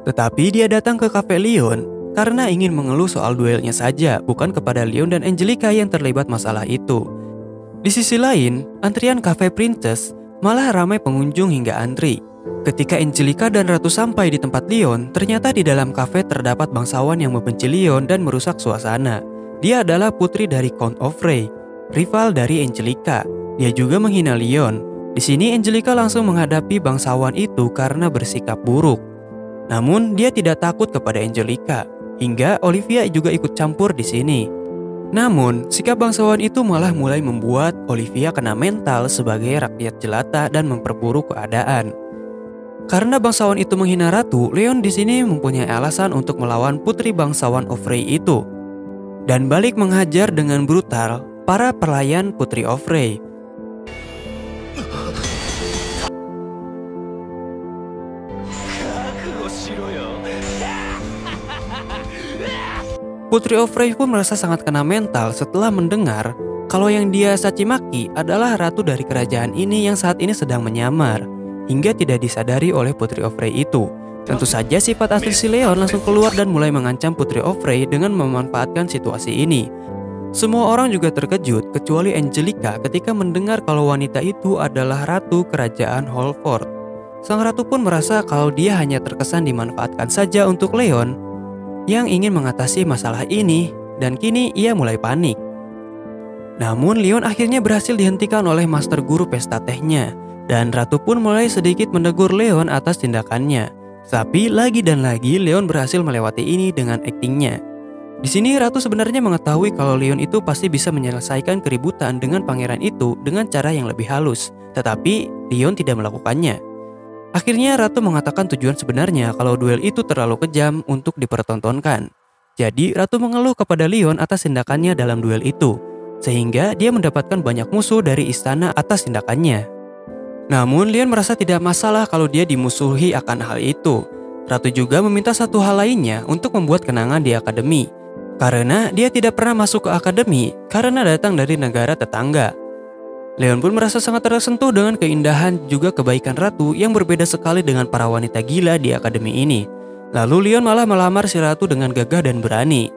Tetapi dia datang ke kafe Leon karena ingin mengeluh soal duelnya saja, bukan kepada Leon dan Angelica yang terlibat masalah itu. Di sisi lain, antrian cafe Princess malah ramai pengunjung hingga antri. Ketika Angelica dan Ratu sampai di tempat Leon, ternyata di dalam kafe terdapat bangsawan yang membenci Leon dan merusak suasana. Dia adalah putri dari Count Offray, rival dari Angelica. Dia juga menghina Leon. Di sini Angelica langsung menghadapi bangsawan itu karena bersikap buruk. Namun dia tidak takut kepada Angelica. Hingga Olivia juga ikut campur di sini. Namun, sikap bangsawan itu malah mulai membuat Olivia kena mental sebagai rakyat jelata dan memperburuk keadaan. Karena bangsawan itu menghina ratu, Leon di sini mempunyai alasan untuk melawan putri bangsawan Offray itu dan balik menghajar dengan brutal para pelayan putri Offray. Putri Offray pun merasa sangat kena mental setelah mendengar kalau yang dia caci maki adalah ratu dari kerajaan ini yang saat ini sedang menyamar, hingga tidak disadari oleh Putri Offray itu. Tentu saja sifat asli si Leon langsung keluar dan mulai mengancam Putri Offray dengan memanfaatkan situasi ini. Semua orang juga terkejut kecuali Angelica ketika mendengar kalau wanita itu adalah ratu kerajaan Holford. Sang ratu pun merasa kalau dia hanya terkesan dimanfaatkan saja untuk Leon yang ingin mengatasi masalah ini, dan kini ia mulai panik. Namun Leon akhirnya berhasil dihentikan oleh master guru pesta tehnya, dan ratu pun mulai sedikit menegur Leon atas tindakannya. Tapi lagi dan lagi Leon berhasil melewati ini dengan aktingnya. Di sini ratu sebenarnya mengetahui kalau Leon itu pasti bisa menyelesaikan keributan dengan pangeran itu dengan cara yang lebih halus, tetapi Leon tidak melakukannya. Akhirnya ratu mengatakan tujuan sebenarnya kalau duel itu terlalu kejam untuk dipertontonkan. Jadi ratu mengeluh kepada Leon atas tindakannya dalam duel itu, sehingga dia mendapatkan banyak musuh dari istana atas tindakannya. Namun Leon merasa tidak masalah kalau dia dimusuhi akan hal itu. Ratu juga meminta satu hal lainnya untuk membuat kenangan di akademi, karena dia tidak pernah masuk ke akademi karena datang dari negara tetangga. Leon pun merasa sangat tersentuh dengan keindahan juga kebaikan ratu yang berbeda sekali dengan para wanita gila di akademi ini. Lalu Leon malah melamar si ratu dengan gagah dan berani.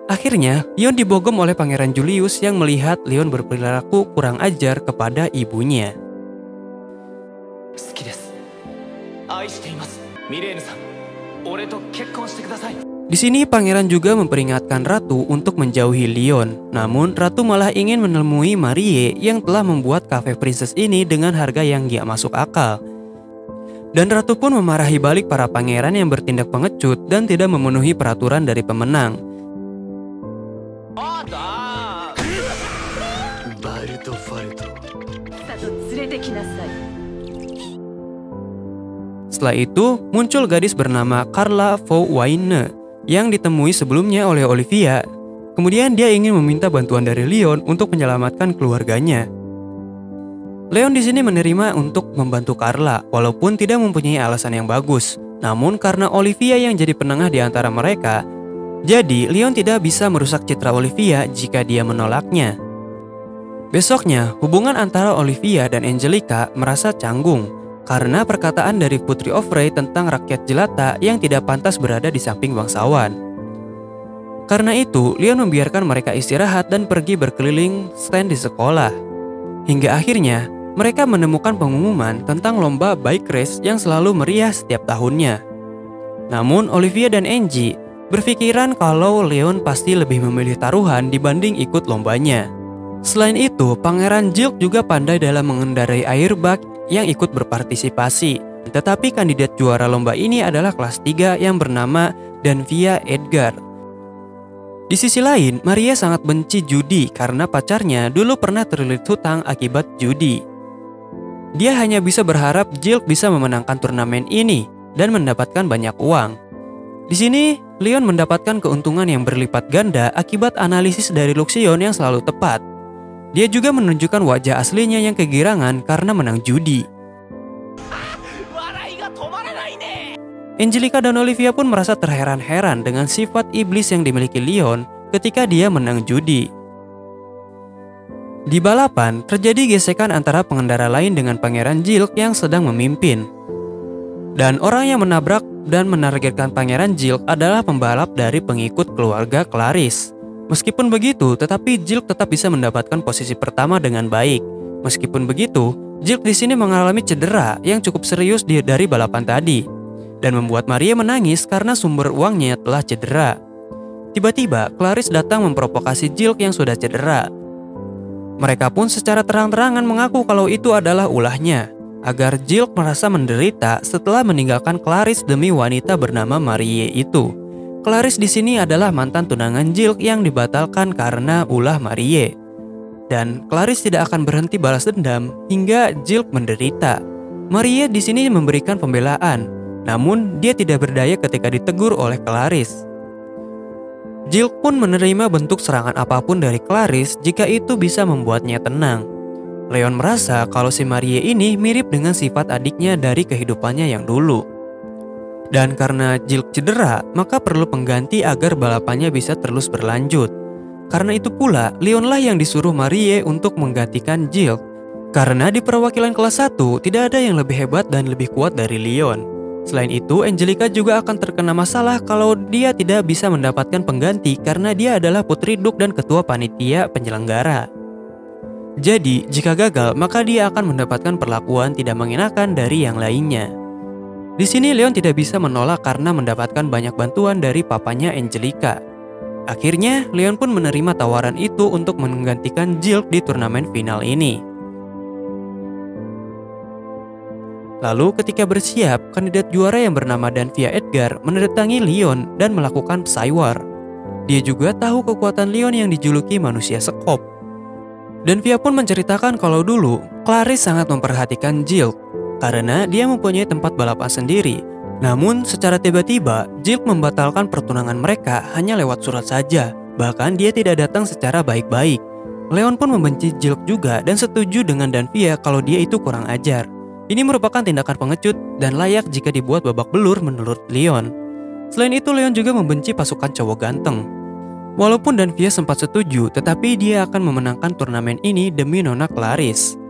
Akhirnya, Leon dibogem oleh Pangeran Julius yang melihat Leon berperilaku kurang ajar kepada ibunya. Di sini pangeran juga memperingatkan ratu untuk menjauhi Leon. Namun ratu malah ingin menemui Marie yang telah membuat cafe Princess ini dengan harga yang gak masuk akal. Dan ratu pun memarahi balik para pangeran yang bertindak pengecut dan tidak memenuhi peraturan dari pemenang. Setelah itu muncul gadis bernama Carla Fowain yang ditemui sebelumnya oleh Olivia. Kemudian dia ingin meminta bantuan dari Leon untuk menyelamatkan keluarganya. Leon di sini menerima untuk membantu Carla walaupun tidak mempunyai alasan yang bagus. Namun karena Olivia yang jadi penengah di antara mereka, jadi Leon tidak bisa merusak citra Olivia jika dia menolaknya. Besoknya, hubungan antara Olivia dan Angelica merasa canggung karena perkataan dari Putri Offray tentang rakyat jelata yang tidak pantas berada di samping bangsawan. Karena itu, Leon membiarkan mereka istirahat dan pergi berkeliling stand di sekolah. Hingga akhirnya, mereka menemukan pengumuman tentang lomba bike race yang selalu meriah setiap tahunnya. Namun Olivia dan Angie berpikiran kalau Leon pasti lebih memilih taruhan dibanding ikut lombanya. Selain itu, Pangeran Jilk juga pandai dalam mengendarai airbag yang ikut berpartisipasi. Tetapi kandidat juara lomba ini adalah kelas 3 yang bernama Danvia Edgar. Di sisi lain, Maria sangat benci judi karena pacarnya dulu pernah terlilit hutang akibat judi. Dia hanya bisa berharap Jilk bisa memenangkan turnamen ini dan mendapatkan banyak uang. Di sini, Leon mendapatkan keuntungan yang berlipat ganda akibat analisis dari Luxion yang selalu tepat. Dia juga menunjukkan wajah aslinya yang kegirangan karena menang judi. Angelica dan Olivia pun merasa terheran-heran dengan sifat iblis yang dimiliki Leon ketika dia menang judi. Di balapan, terjadi gesekan antara pengendara lain dengan Pangeran Jilk yang sedang memimpin. Dan orang yang menabrak dan menargetkan Pangeran Jilk adalah pembalap dari pengikut keluarga Clarice. Meskipun begitu, tetapi Jilk tetap bisa mendapatkan posisi pertama dengan baik. Meskipun begitu, Jilk di sini mengalami cedera yang cukup serius dari balapan tadi dan membuat Maria menangis karena sumber uangnya telah cedera. Tiba-tiba, Clarice datang memprovokasi Jilk yang sudah cedera. Mereka pun secara terang-terangan mengaku kalau itu adalah ulahnya, agar Jilk merasa menderita setelah meninggalkan Clarice demi wanita bernama Marie itu. Clarice di sini adalah mantan tunangan Jilk yang dibatalkan karena ulah Marie. Dan Clarice tidak akan berhenti balas dendam hingga Jilk menderita. Marie di sini memberikan pembelaan, namun dia tidak berdaya ketika ditegur oleh Clarice. Jilk pun menerima bentuk serangan apapun dari Clarice jika itu bisa membuatnya tenang. Leon merasa kalau si Marie ini mirip dengan sifat adiknya dari kehidupannya yang dulu. Dan karena Jilk cedera, maka perlu pengganti agar balapannya bisa terus berlanjut. Karena itu pula, Leonlah yang disuruh Marie untuk menggantikan Jilk. Karena di perwakilan kelas 1, tidak ada yang lebih hebat dan lebih kuat dari Leon. Selain itu, Angelica juga akan terkena masalah kalau dia tidak bisa mendapatkan pengganti karena dia adalah putri Duk dan ketua panitia penyelenggara. Jadi, jika gagal, maka dia akan mendapatkan perlakuan tidak mengenakan dari yang lainnya. Di sini Leon tidak bisa menolak karena mendapatkan banyak bantuan dari papanya Angelica. Akhirnya, Leon pun menerima tawaran itu untuk menggantikan Jilk di turnamen final ini. Lalu ketika bersiap, kandidat juara yang bernama Danvia Edgar mendatangi Leon dan melakukan Psywar. Dia juga tahu kekuatan Leon yang dijuluki manusia sekop. Danvia pun menceritakan kalau dulu Clarice sangat memperhatikan Jilk karena dia mempunyai tempat balapan sendiri. Namun secara tiba-tiba Jilk membatalkan pertunangan mereka hanya lewat surat saja. Bahkan dia tidak datang secara baik-baik. Leon pun membenci Jilk juga dan setuju dengan Danvia kalau dia itu kurang ajar. Ini merupakan tindakan pengecut dan layak jika dibuat babak belur menurut Leon. Selain itu, Leon juga membenci pasukan cowok ganteng. Walaupun Danvia sempat setuju, tetapi dia akan memenangkan turnamen ini demi Nona Clarice.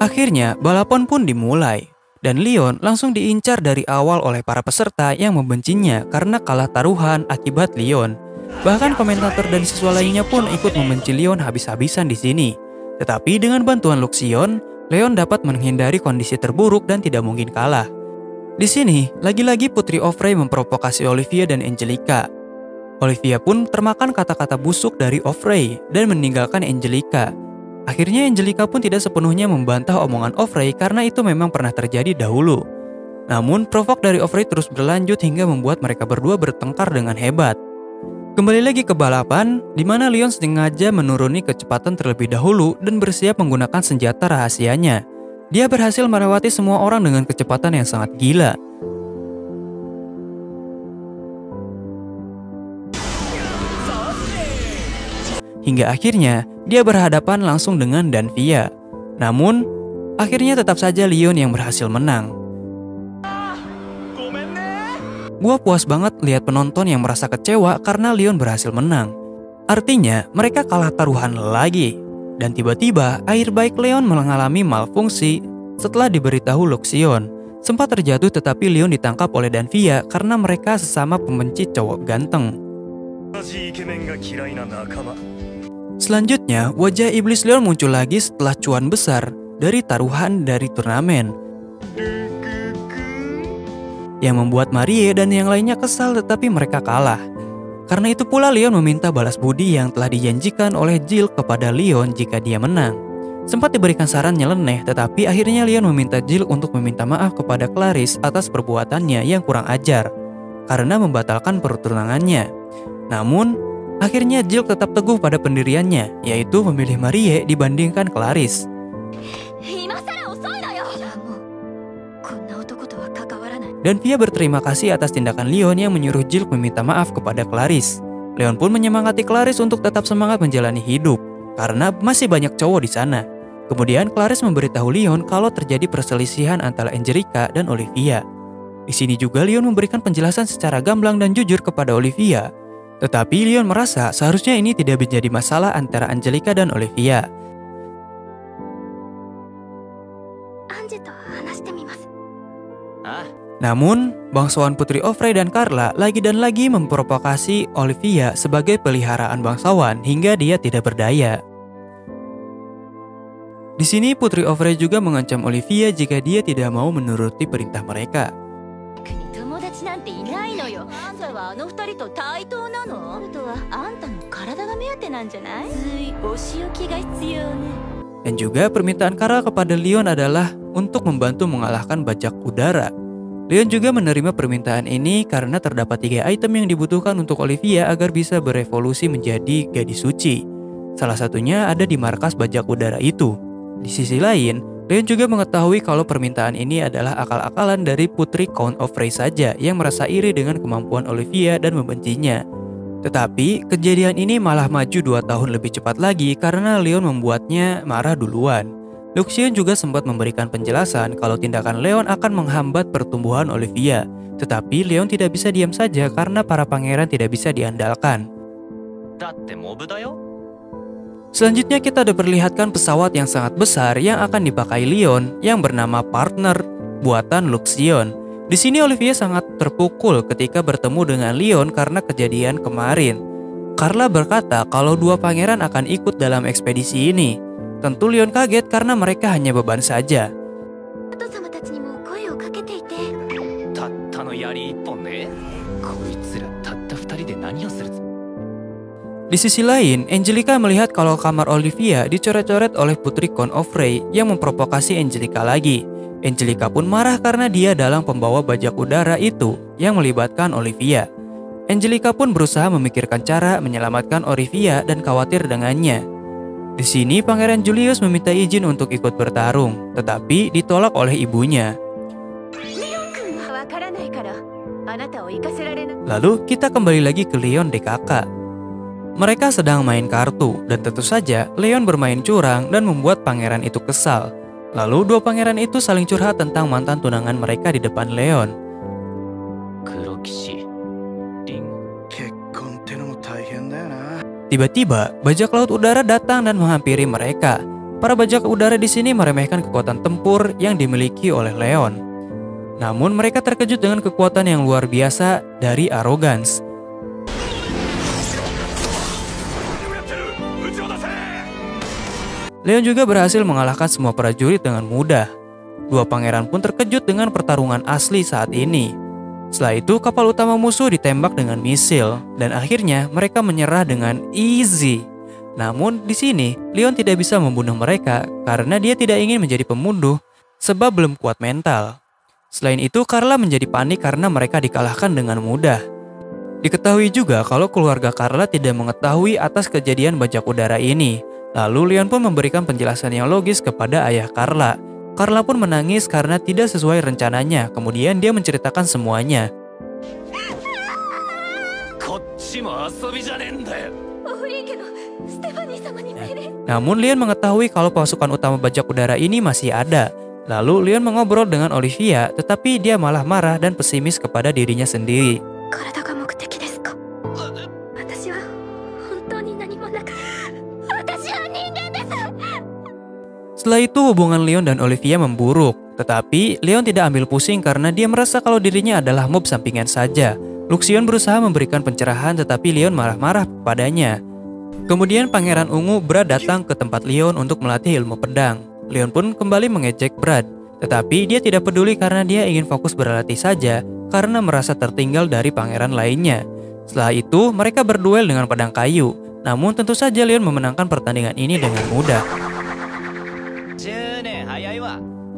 Akhirnya, balapan pun dimulai. Dan Leon langsung diincar dari awal oleh para peserta yang membencinya karena kalah taruhan akibat Leon. Bahkan komentator dan siswa lainnya pun ikut membenci Leon habis-habisan di sini. Tetapi dengan bantuan Luxion, Leon dapat menghindari kondisi terburuk dan tidak mungkin kalah. Di sini, lagi-lagi Putri Offray memprovokasi Olivia dan Angelica. Olivia pun termakan kata-kata busuk dari Offray dan meninggalkan Angelica. Akhirnya Angelica pun tidak sepenuhnya membantah omongan Offray karena itu memang pernah terjadi dahulu. Namun, provok dari Offray terus berlanjut hingga membuat mereka berdua bertengkar dengan hebat. Kembali lagi ke balapan, di mana Leon sengaja menuruni kecepatan terlebih dahulu dan bersiap menggunakan senjata rahasianya. Dia berhasil melewati semua orang dengan kecepatan yang sangat gila. Hingga akhirnya, dia berhadapan langsung dengan Danvia. Namun, akhirnya tetap saja Leon yang berhasil menang. Gua puas banget lihat penonton yang merasa kecewa karena Leon berhasil menang. Artinya, mereka kalah taruhan lagi. Dan tiba-tiba, airbag Leon mengalami malfungsi setelah diberitahu Luxion. Sempat terjatuh tetapi Leon ditangkap oleh Danvia karena mereka sesama pembenci cowok ganteng. Selanjutnya, wajah iblis Leon muncul lagi setelah cuan besar dari taruhan dari turnamen. yang membuat Marie dan yang lainnya kesal tetapi mereka kalah. Karena itu pula Leon meminta balas budi yang telah dijanjikan oleh Jill kepada Leon jika dia menang. Sempat diberikan saran nyeleneh, tetapi akhirnya Leon meminta Jill untuk meminta maaf kepada Clarice atas perbuatannya yang kurang ajar karena membatalkan pertunangannya. Namun, akhirnya Jill tetap teguh pada pendiriannya, yaitu memilih Marie dibandingkan Clarice. Dan Fia berterima kasih atas tindakan Leon yang menyuruh Jill meminta maaf kepada Clarice. Leon pun menyemangati Clarice untuk tetap semangat menjalani hidup, karena masih banyak cowok di sana. Kemudian Clarice memberitahu Leon kalau terjadi perselisihan antara Angelica dan Olivia. Di sini juga Leon memberikan penjelasan secara gamblang dan jujur kepada Olivia. Tetapi Leon merasa seharusnya ini tidak menjadi masalah antara Angelica dan Olivia. Namun, bangsawan Putri Offray dan Carla lagi dan lagi memprovokasi Olivia sebagai peliharaan bangsawan hingga dia tidak berdaya. Di sini Putri Offray juga mengancam Olivia jika dia tidak mau menuruti perintah mereka. Dan juga permintaan Carla kepada Leon adalah untuk membantu mengalahkan bajak udara. Leon juga menerima permintaan ini karena terdapat 3 item yang dibutuhkan untuk Olivia agar bisa berevolusi menjadi gadis suci. Salah satunya ada di markas bajak udara itu. Di sisi lain, Leon juga mengetahui kalau permintaan ini adalah akal-akalan dari Putri Count Offray saja yang merasa iri dengan kemampuan Olivia dan membencinya. Tetapi, kejadian ini malah maju 2 tahun lebih cepat lagi karena Leon membuatnya marah duluan. Luxion juga sempat memberikan penjelasan kalau tindakan Leon akan menghambat pertumbuhan Olivia. Tetapi Leon tidak bisa diam saja karena para pangeran tidak bisa diandalkan. Selanjutnya kita diperlihatkan pesawat yang sangat besar yang akan dipakai Leon yang bernama Partner buatan Luxion. Di sini Olivia sangat terpukul ketika bertemu dengan Leon karena kejadian kemarin. Carla berkata kalau 2 pangeran akan ikut dalam ekspedisi ini. Tentu Leon kaget karena mereka hanya beban saja. Di sisi lain, Angelica melihat kalau kamar Olivia dicoret-coret oleh Putri Count Offray yang memprovokasi Angelica lagi. Angelica pun marah karena dia dalam pembawa bajak udara itu yang melibatkan Olivia. Angelica pun berusaha memikirkan cara menyelamatkan Olivia dan khawatir dengannya. Di sini Pangeran Julius meminta izin untuk ikut bertarung, tetapi ditolak oleh ibunya. Lalu kita kembali lagi ke Leon DKK. Mereka sedang main kartu, dan tentu saja Leon bermain curang dan membuat pangeran itu kesal. Lalu 2 pangeran itu saling curhat tentang mantan tunangan mereka di depan Leon. Tiba-tiba, bajak laut udara datang dan menghampiri mereka. Para bajak udara di sini meremehkan kekuatan tempur yang dimiliki oleh Leon. Namun mereka terkejut dengan kekuatan yang luar biasa dari Arrogance. Leon juga berhasil mengalahkan semua prajurit dengan mudah. 2 pangeran pun terkejut dengan pertarungan asli saat ini. Setelah itu kapal utama musuh ditembak dengan misil dan akhirnya mereka menyerah dengan easy. Namun di sini Leon tidak bisa membunuh mereka karena dia tidak ingin menjadi pembunuh sebab belum kuat mental. Selain itu Carla menjadi panik karena mereka dikalahkan dengan mudah. Diketahui juga kalau keluarga Carla tidak mengetahui atas kejadian bajak udara ini. Lalu Leon pun memberikan penjelasan yang logis kepada ayah Carla. Carla pun menangis karena tidak sesuai rencananya. Kemudian dia menceritakan semuanya. Namun Leon mengetahui kalau pasukan utama bajak udara ini masih ada. Lalu Leon mengobrol dengan Olivia, tetapi dia malah marah dan pesimis kepada dirinya sendiri. Setelah itu hubungan Leon dan Olivia memburuk, tetapi Leon tidak ambil pusing karena dia merasa kalau dirinya adalah mob sampingan saja. Luxion berusaha memberikan pencerahan tetapi Leon marah-marah padanya. Kemudian Pangeran Ungu Brad datang ke tempat Leon untuk melatih ilmu pedang. Leon pun kembali mengejek Brad. Tetapi dia tidak peduli karena dia ingin fokus berlatih saja karena merasa tertinggal dari pangeran lainnya. Setelah itu, mereka berduel dengan pedang kayu. Namun tentu saja Leon memenangkan pertandingan ini dengan mudah.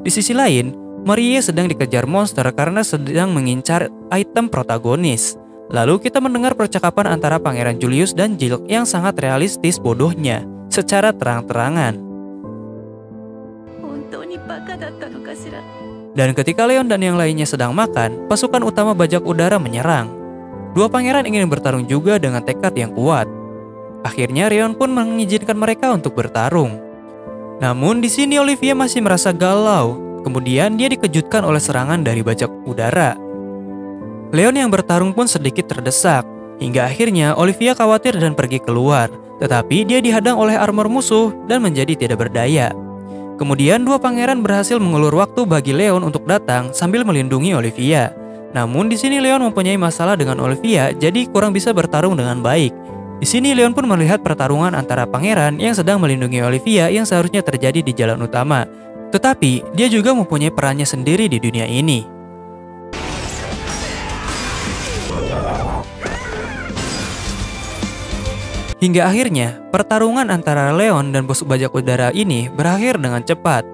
Di sisi lain, Marie sedang dikejar monster karena sedang mengincar item protagonis. Lalu kita mendengar percakapan antara Pangeran Julius dan Jilk yang sangat realistis bodohnya, secara terang-terangan. Dan ketika Leon dan yang lainnya sedang makan, pasukan utama bajak udara menyerang. Dua pangeran ingin bertarung juga dengan tekad yang kuat. Akhirnya Leon pun mengizinkan mereka untuk bertarung. Namun di sini Olivia masih merasa galau. Kemudian dia dikejutkan oleh serangan dari bajak udara. Leon yang bertarung pun sedikit terdesak. Hingga akhirnya Olivia khawatir dan pergi keluar. Tetapi dia dihadang oleh armor musuh dan menjadi tidak berdaya. Kemudian dua pangeran berhasil mengulur waktu bagi Leon untuk datang sambil melindungi Olivia. Namun di sini Leon mempunyai masalah dengan Olivia, jadi kurang bisa bertarung dengan baik. Di sini Leon pun melihat pertarungan antara pangeran yang sedang melindungi Olivia yang seharusnya terjadi di jalan utama. Tetapi dia juga mempunyai perannya sendiri di dunia ini. Hingga akhirnya, pertarungan antara Leon dan bos bajak udara ini berakhir dengan cepat.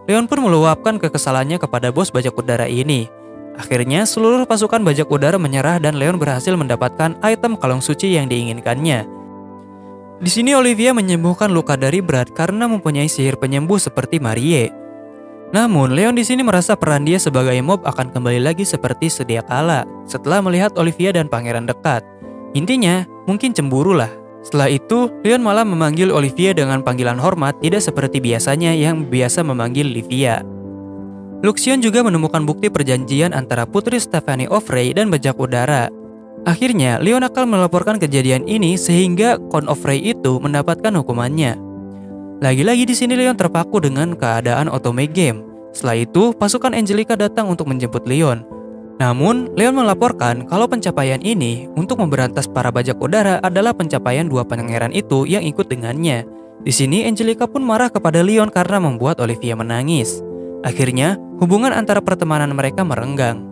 Leon pun meluapkan kekesalannya kepada bos bajak udara ini. Akhirnya, seluruh pasukan bajak udara menyerah dan Leon berhasil mendapatkan item kalung suci yang diinginkannya. Di sini Olivia menyembuhkan luka dari Brad karena mempunyai sihir penyembuh seperti Marie. Namun, Leon di sini merasa peran dia sebagai mob akan kembali lagi seperti sedia kala setelah melihat Olivia dan pangeran dekat. Intinya, mungkin cemburu lah. Setelah itu, Leon malah memanggil Olivia dengan panggilan hormat tidak seperti biasanya yang biasa memanggil Livia. Luxion juga menemukan bukti perjanjian antara Putri Stephanie O'Frey dan bajak udara. Akhirnya, Leon akan melaporkan kejadian ini sehingga Count O'Frey itu mendapatkan hukumannya. Lagi-lagi di sini Leon terpaku dengan keadaan otome game. Setelah itu, pasukan Angelica datang untuk menjemput Leon. Namun, Leon melaporkan kalau pencapaian ini untuk memberantas para bajak udara adalah pencapaian dua pangeran itu yang ikut dengannya. Di sini Angelica pun marah kepada Leon karena membuat Olivia menangis. Akhirnya, hubungan antara pertemanan mereka merenggang.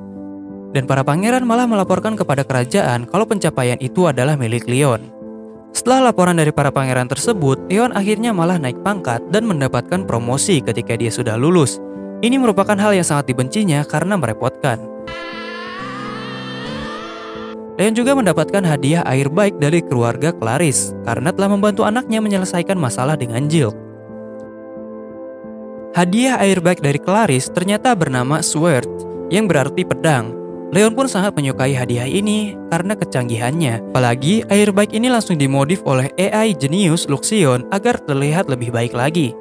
Dan para pangeran malah melaporkan kepada kerajaan kalau pencapaian itu adalah milik Leon. Setelah laporan dari para pangeran tersebut, Leon akhirnya malah naik pangkat dan mendapatkan promosi ketika dia sudah lulus. Ini merupakan hal yang sangat dibencinya karena merepotkan. Leon juga mendapatkan hadiah air baik dari keluarga Clarice karena telah membantu anaknya menyelesaikan masalah dengan Jill. Hadiah air baik dari Clarice ternyata bernama Sword, yang berarti pedang. Leon pun sangat menyukai hadiah ini karena kecanggihannya. Apalagi air baik ini langsung dimodif oleh AI jenius Luxion agar terlihat lebih baik lagi.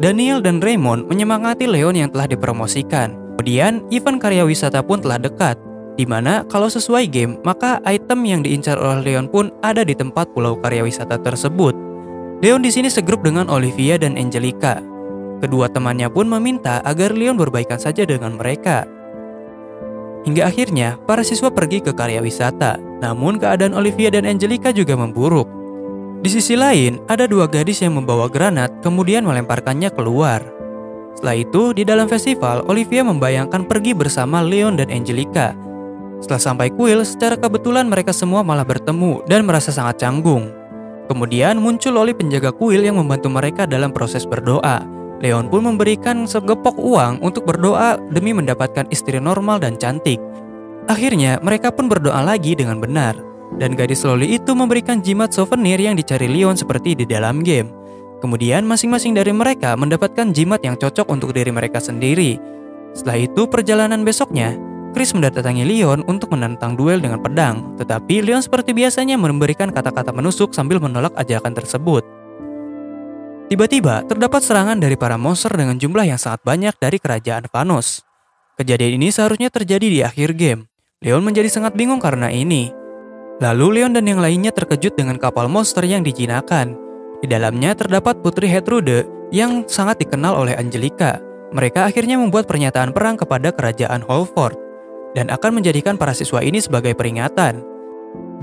Daniel dan Raymond menyemangati Leon yang telah dipromosikan. Kemudian event karya wisata pun telah dekat, di mana kalau sesuai game, maka item yang diincar oleh Leon pun ada di tempat pulau karya wisata tersebut. Leon di sini segrup dengan Olivia dan Angelica. Kedua temannya pun meminta agar Leon berbaikan saja dengan mereka. Hingga akhirnya, para siswa pergi ke karya wisata. Namun keadaan Olivia dan Angelica juga memburuk. Di sisi lain, ada dua gadis yang membawa granat kemudian melemparkannya keluar. Setelah itu, di dalam festival, Olivia membayangkan pergi bersama Leon dan Angelica. Setelah sampai kuil, secara kebetulan mereka semua malah bertemu dan merasa sangat canggung. Kemudian muncul Oli penjaga kuil yang membantu mereka dalam proses berdoa. Leon pun memberikan segepok uang untuk berdoa demi mendapatkan istri normal dan cantik. Akhirnya mereka pun berdoa lagi dengan benar. Dan gadis loli itu memberikan jimat souvenir yang dicari Leon seperti di dalam game. Kemudian masing-masing dari mereka mendapatkan jimat yang cocok untuk diri mereka sendiri. Setelah itu perjalanan besoknya, Chris mendatangi Leon untuk menentang duel dengan pedang, tetapi Leon seperti biasanya memberikan kata-kata menusuk sambil menolak ajakan tersebut. Tiba-tiba, terdapat serangan dari para monster dengan jumlah yang sangat banyak dari kerajaan Vanos. Kejadian ini seharusnya terjadi di akhir game. Leon menjadi sangat bingung karena ini. Lalu Leon dan yang lainnya terkejut dengan kapal monster yang dijinakan. Di dalamnya terdapat Putri Gertrude yang sangat dikenal oleh Angelica. Mereka akhirnya membuat pernyataan perang kepada kerajaan Holford dan akan menjadikan para siswa ini sebagai peringatan.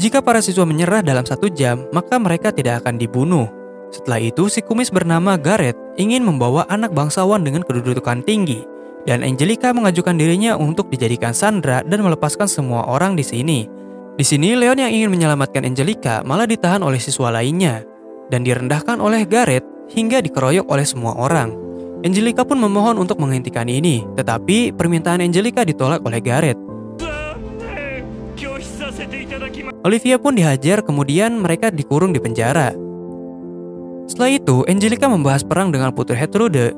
Jika para siswa menyerah dalam 1 jam, maka mereka tidak akan dibunuh. Setelah itu, si kumis bernama Gareth ingin membawa anak bangsawan dengan kedudukan tinggi, dan Angelica mengajukan dirinya untuk dijadikan sandera dan melepaskan semua orang di sini. Di sini, Leon yang ingin menyelamatkan Angelica malah ditahan oleh siswa lainnya, dan direndahkan oleh Gareth hingga dikeroyok oleh semua orang. Angelica pun memohon untuk menghentikan ini, tetapi permintaan Angelica ditolak oleh Gareth. Olivia pun dihajar, kemudian mereka dikurung di penjara. Setelah itu, Angelica membahas perang dengan Putri Gertrude,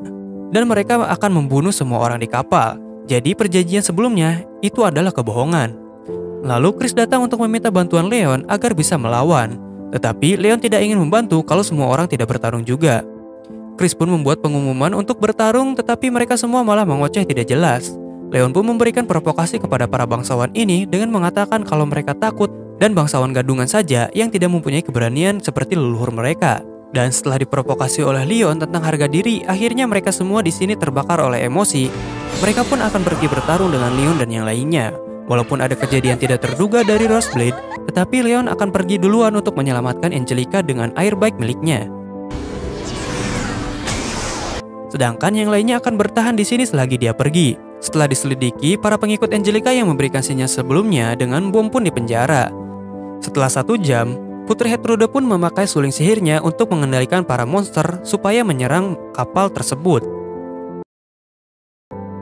dan mereka akan membunuh semua orang di kapal. Jadi perjanjian sebelumnya itu adalah kebohongan. Lalu Chris datang untuk meminta bantuan Leon agar bisa melawan. Tetapi Leon tidak ingin membantu kalau semua orang tidak bertarung juga. Chris pun membuat pengumuman untuk bertarung, tetapi mereka semua malah mengoceh tidak jelas. Leon pun memberikan provokasi kepada para bangsawan ini dengan mengatakan kalau mereka takut dan bangsawan gadungan saja yang tidak mempunyai keberanian seperti leluhur mereka. Dan setelah diprovokasi oleh Leon tentang harga diri, akhirnya mereka semua di sini terbakar oleh emosi. Mereka pun akan pergi bertarung dengan Leon dan yang lainnya. Walaupun ada kejadian tidak terduga dari Roseblade, tetapi Leon akan pergi duluan untuk menyelamatkan Angelica dengan airbike miliknya. Sedangkan yang lainnya akan bertahan di sini selagi dia pergi. Setelah diselidiki, para pengikut Angelica yang memberikan sinyal sebelumnya dengan bom pun dipenjara. Setelah 1 jam, Putri Gertrude pun memakai suling sihirnya untuk mengendalikan para monster supaya menyerang kapal tersebut.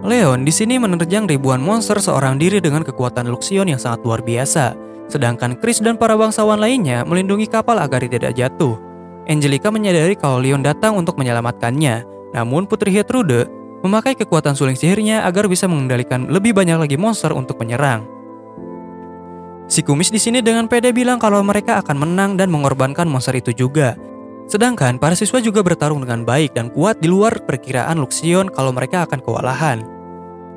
Leon di sini menerjang ribuan monster seorang diri dengan kekuatan Luxion yang sangat luar biasa. Sedangkan Chris dan para bangsawan lainnya melindungi kapal agar tidak jatuh. Angelica menyadari kalau Leon datang untuk menyelamatkannya. Namun Putri Gertrude memakai kekuatan suling sihirnya agar bisa mengendalikan lebih banyak lagi monster untuk menyerang. Si kumis di sini dengan pede bilang kalau mereka akan menang dan mengorbankan monster itu juga. Sedangkan para siswa juga bertarung dengan baik dan kuat di luar perkiraan Luxion kalau mereka akan kewalahan.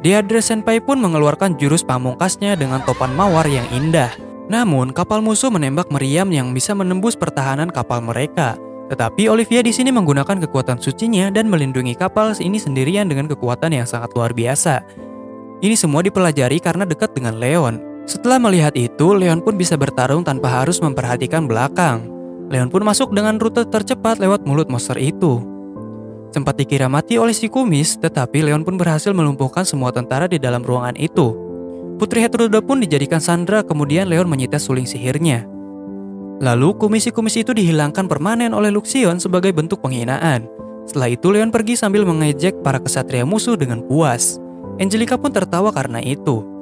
Deirdre Senpai pun mengeluarkan jurus pamungkasnya dengan topan mawar yang indah. Namun kapal musuh menembak meriam yang bisa menembus pertahanan kapal mereka. Tetapi Olivia di sini menggunakan kekuatan sucinya dan melindungi kapal ini sendirian dengan kekuatan yang sangat luar biasa. Ini semua dipelajari karena dekat dengan Leon. Setelah melihat itu, Leon pun bisa bertarung tanpa harus memperhatikan belakang. Leon pun masuk dengan rute tercepat lewat mulut monster itu. Sempat dikira mati oleh si kumis, tetapi Leon pun berhasil melumpuhkan semua tentara di dalam ruangan itu. Putri Gertrude pun dijadikan sandera, kemudian Leon menyita suling sihirnya. Lalu si kumis itu dihilangkan permanen oleh Luxion sebagai bentuk penghinaan. Setelah itu Leon pergi sambil mengejek para kesatria musuh dengan puas. Angelica pun tertawa karena itu.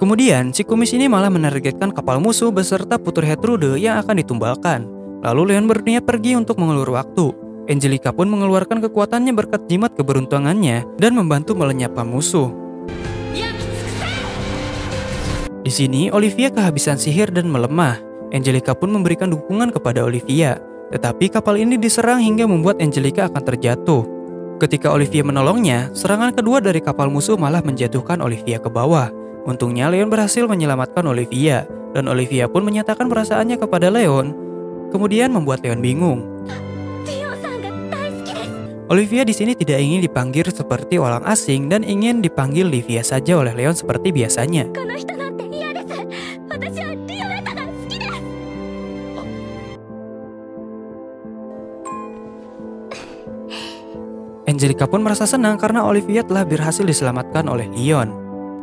Kemudian, si kumis ini malah menargetkan kapal musuh beserta Putri Gertrude yang akan ditumbalkan. Lalu Leon berniat pergi untuk mengulur waktu. Angelica pun mengeluarkan kekuatannya berkat jimat keberuntungannya dan membantu melenyapkan musuh. Di sini, Olivia kehabisan sihir dan melemah. Angelica pun memberikan dukungan kepada Olivia. Tetapi kapal ini diserang hingga membuat Angelica akan terjatuh. Ketika Olivia menolongnya, serangan kedua dari kapal musuh malah menjatuhkan Olivia ke bawah. Untungnya Leon berhasil menyelamatkan Olivia, dan Olivia pun menyatakan perasaannya kepada Leon, kemudian membuat Leon bingung. Olivia di sini tidak ingin dipanggil seperti orang asing dan ingin dipanggil Livia saja oleh Leon seperti biasanya. Angelica pun merasa senang karena Olivia telah berhasil diselamatkan oleh Leon.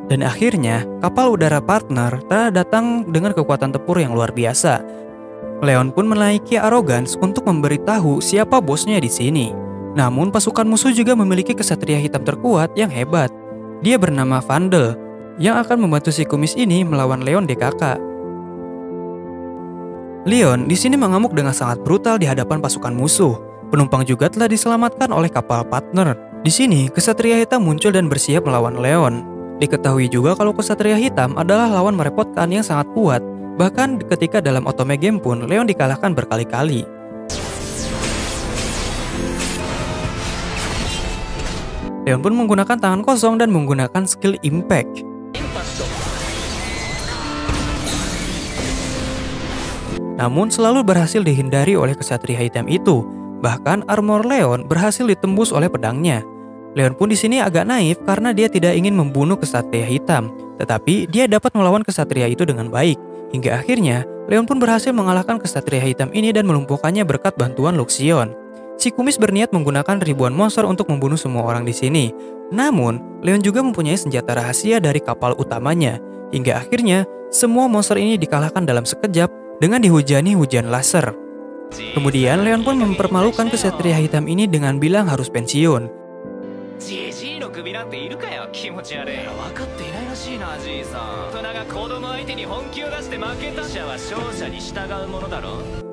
Dan akhirnya, kapal udara partner telah datang dengan kekuatan tempur yang luar biasa. Leon pun menaiki Arrogance untuk memberitahu siapa bosnya di sini. Namun pasukan musuh juga memiliki kesatria hitam terkuat yang hebat. Dia bernama Vandel, yang akan membantu si kumis ini melawan Leon DKK. Leon di sini mengamuk dengan sangat brutal di hadapan pasukan musuh. Penumpang juga telah diselamatkan oleh kapal partner. Di sini, kesatria hitam muncul dan bersiap melawan Leon. Diketahui juga kalau kesatria hitam adalah lawan merepotkan yang sangat kuat. Bahkan ketika dalam otome game pun Leon dikalahkan berkali-kali. Leon pun menggunakan tangan kosong dan menggunakan skill impact. Namun selalu berhasil dihindari oleh kesatria hitam itu. Bahkan armor Leon berhasil ditembus oleh pedangnya. Leon pun di sini agak naif karena dia tidak ingin membunuh kesatria hitam, tetapi dia dapat melawan kesatria itu dengan baik. Hingga akhirnya, Leon pun berhasil mengalahkan kesatria hitam ini dan melumpuhkannya berkat bantuan Luxion. Si kumis berniat menggunakan ribuan monster untuk membunuh semua orang di sini. Namun, Leon juga mempunyai senjata rahasia dari kapal utamanya. Hingga akhirnya, semua monster ini dikalahkan dalam sekejap dengan dihujani hujan laser. Kemudian, Leon pun mempermalukan kesatria hitam ini dengan bilang harus pensiun.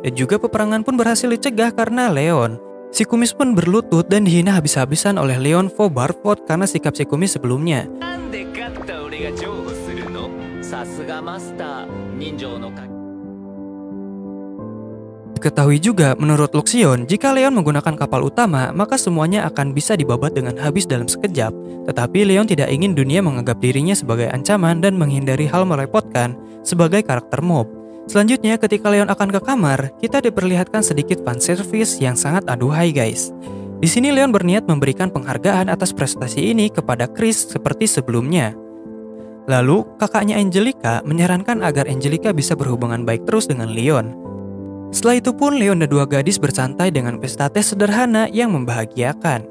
Dan juga peperangan pun berhasil dicegah karena Leon. Si kumis pun berlutut dan dihina habis-habisan oleh Leon Vo Barford karena sikap si kumis sebelumnya. Diketahui juga menurut Luxion, jika Leon menggunakan kapal utama, maka semuanya akan bisa dibabat dengan habis dalam sekejap. Tetapi Leon tidak ingin dunia menganggap dirinya sebagai ancaman dan menghindari hal merepotkan sebagai karakter mob. Selanjutnya, ketika Leon akan ke kamar, kita diperlihatkan sedikit fanservice yang sangat aduhai guys. Di sini Leon berniat memberikan penghargaan atas prestasi ini kepada Chris seperti sebelumnya. Lalu, kakaknya Angelica menyarankan agar Angelica bisa berhubungan baik terus dengan Leon. Setelah itu pun Leon dan dua gadis bersantai dengan pesta teh sederhana yang membahagiakan.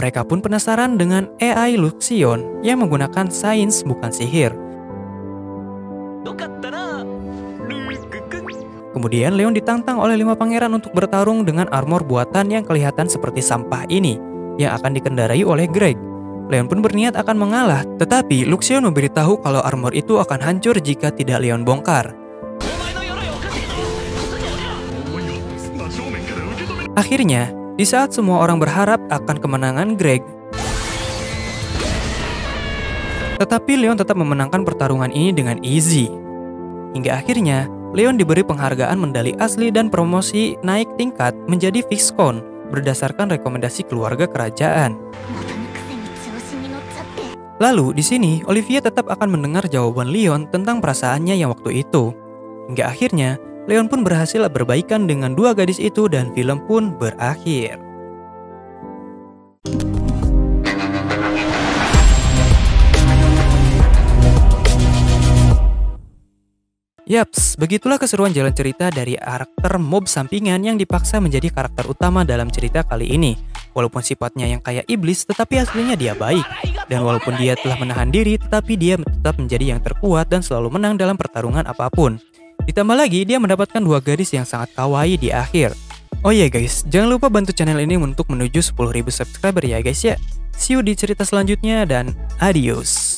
Mereka pun penasaran dengan AI Luxion yang menggunakan sains bukan sihir. Kemudian Leon ditantang oleh 5 pangeran untuk bertarung dengan armor buatan yang kelihatan seperti sampah ini, yang akan dikendarai oleh Greg. Leon pun berniat akan mengalah, tetapi Luxion memberitahu kalau armor itu akan hancur jika tidak Leon bongkar. Akhirnya, di saat semua orang berharap akan kemenangan Greg, tetapi Leon tetap memenangkan pertarungan ini dengan easy. Hingga akhirnya, Leon diberi penghargaan medali asli dan promosi naik tingkat menjadi Viscount berdasarkan rekomendasi keluarga kerajaan. Lalu di sini Olivia tetap akan mendengar jawaban Leon tentang perasaannya yang waktu itu. Hingga akhirnya Leon pun berhasil berbaikan dengan dua gadis itu dan film pun berakhir. Yaps, begitulah keseruan jalan cerita dari karakter mob sampingan yang dipaksa menjadi karakter utama dalam cerita kali ini. Walaupun sifatnya yang kayak iblis, tetapi aslinya dia baik. Dan walaupun dia telah menahan diri, tetapi dia tetap menjadi yang terkuat dan selalu menang dalam pertarungan apapun. Ditambah lagi, dia mendapatkan dua gadis yang sangat kawaii di akhir. Oh iya guys, jangan lupa bantu channel ini untuk menuju 10.000 subscriber ya guys ya. See you di cerita selanjutnya dan adios.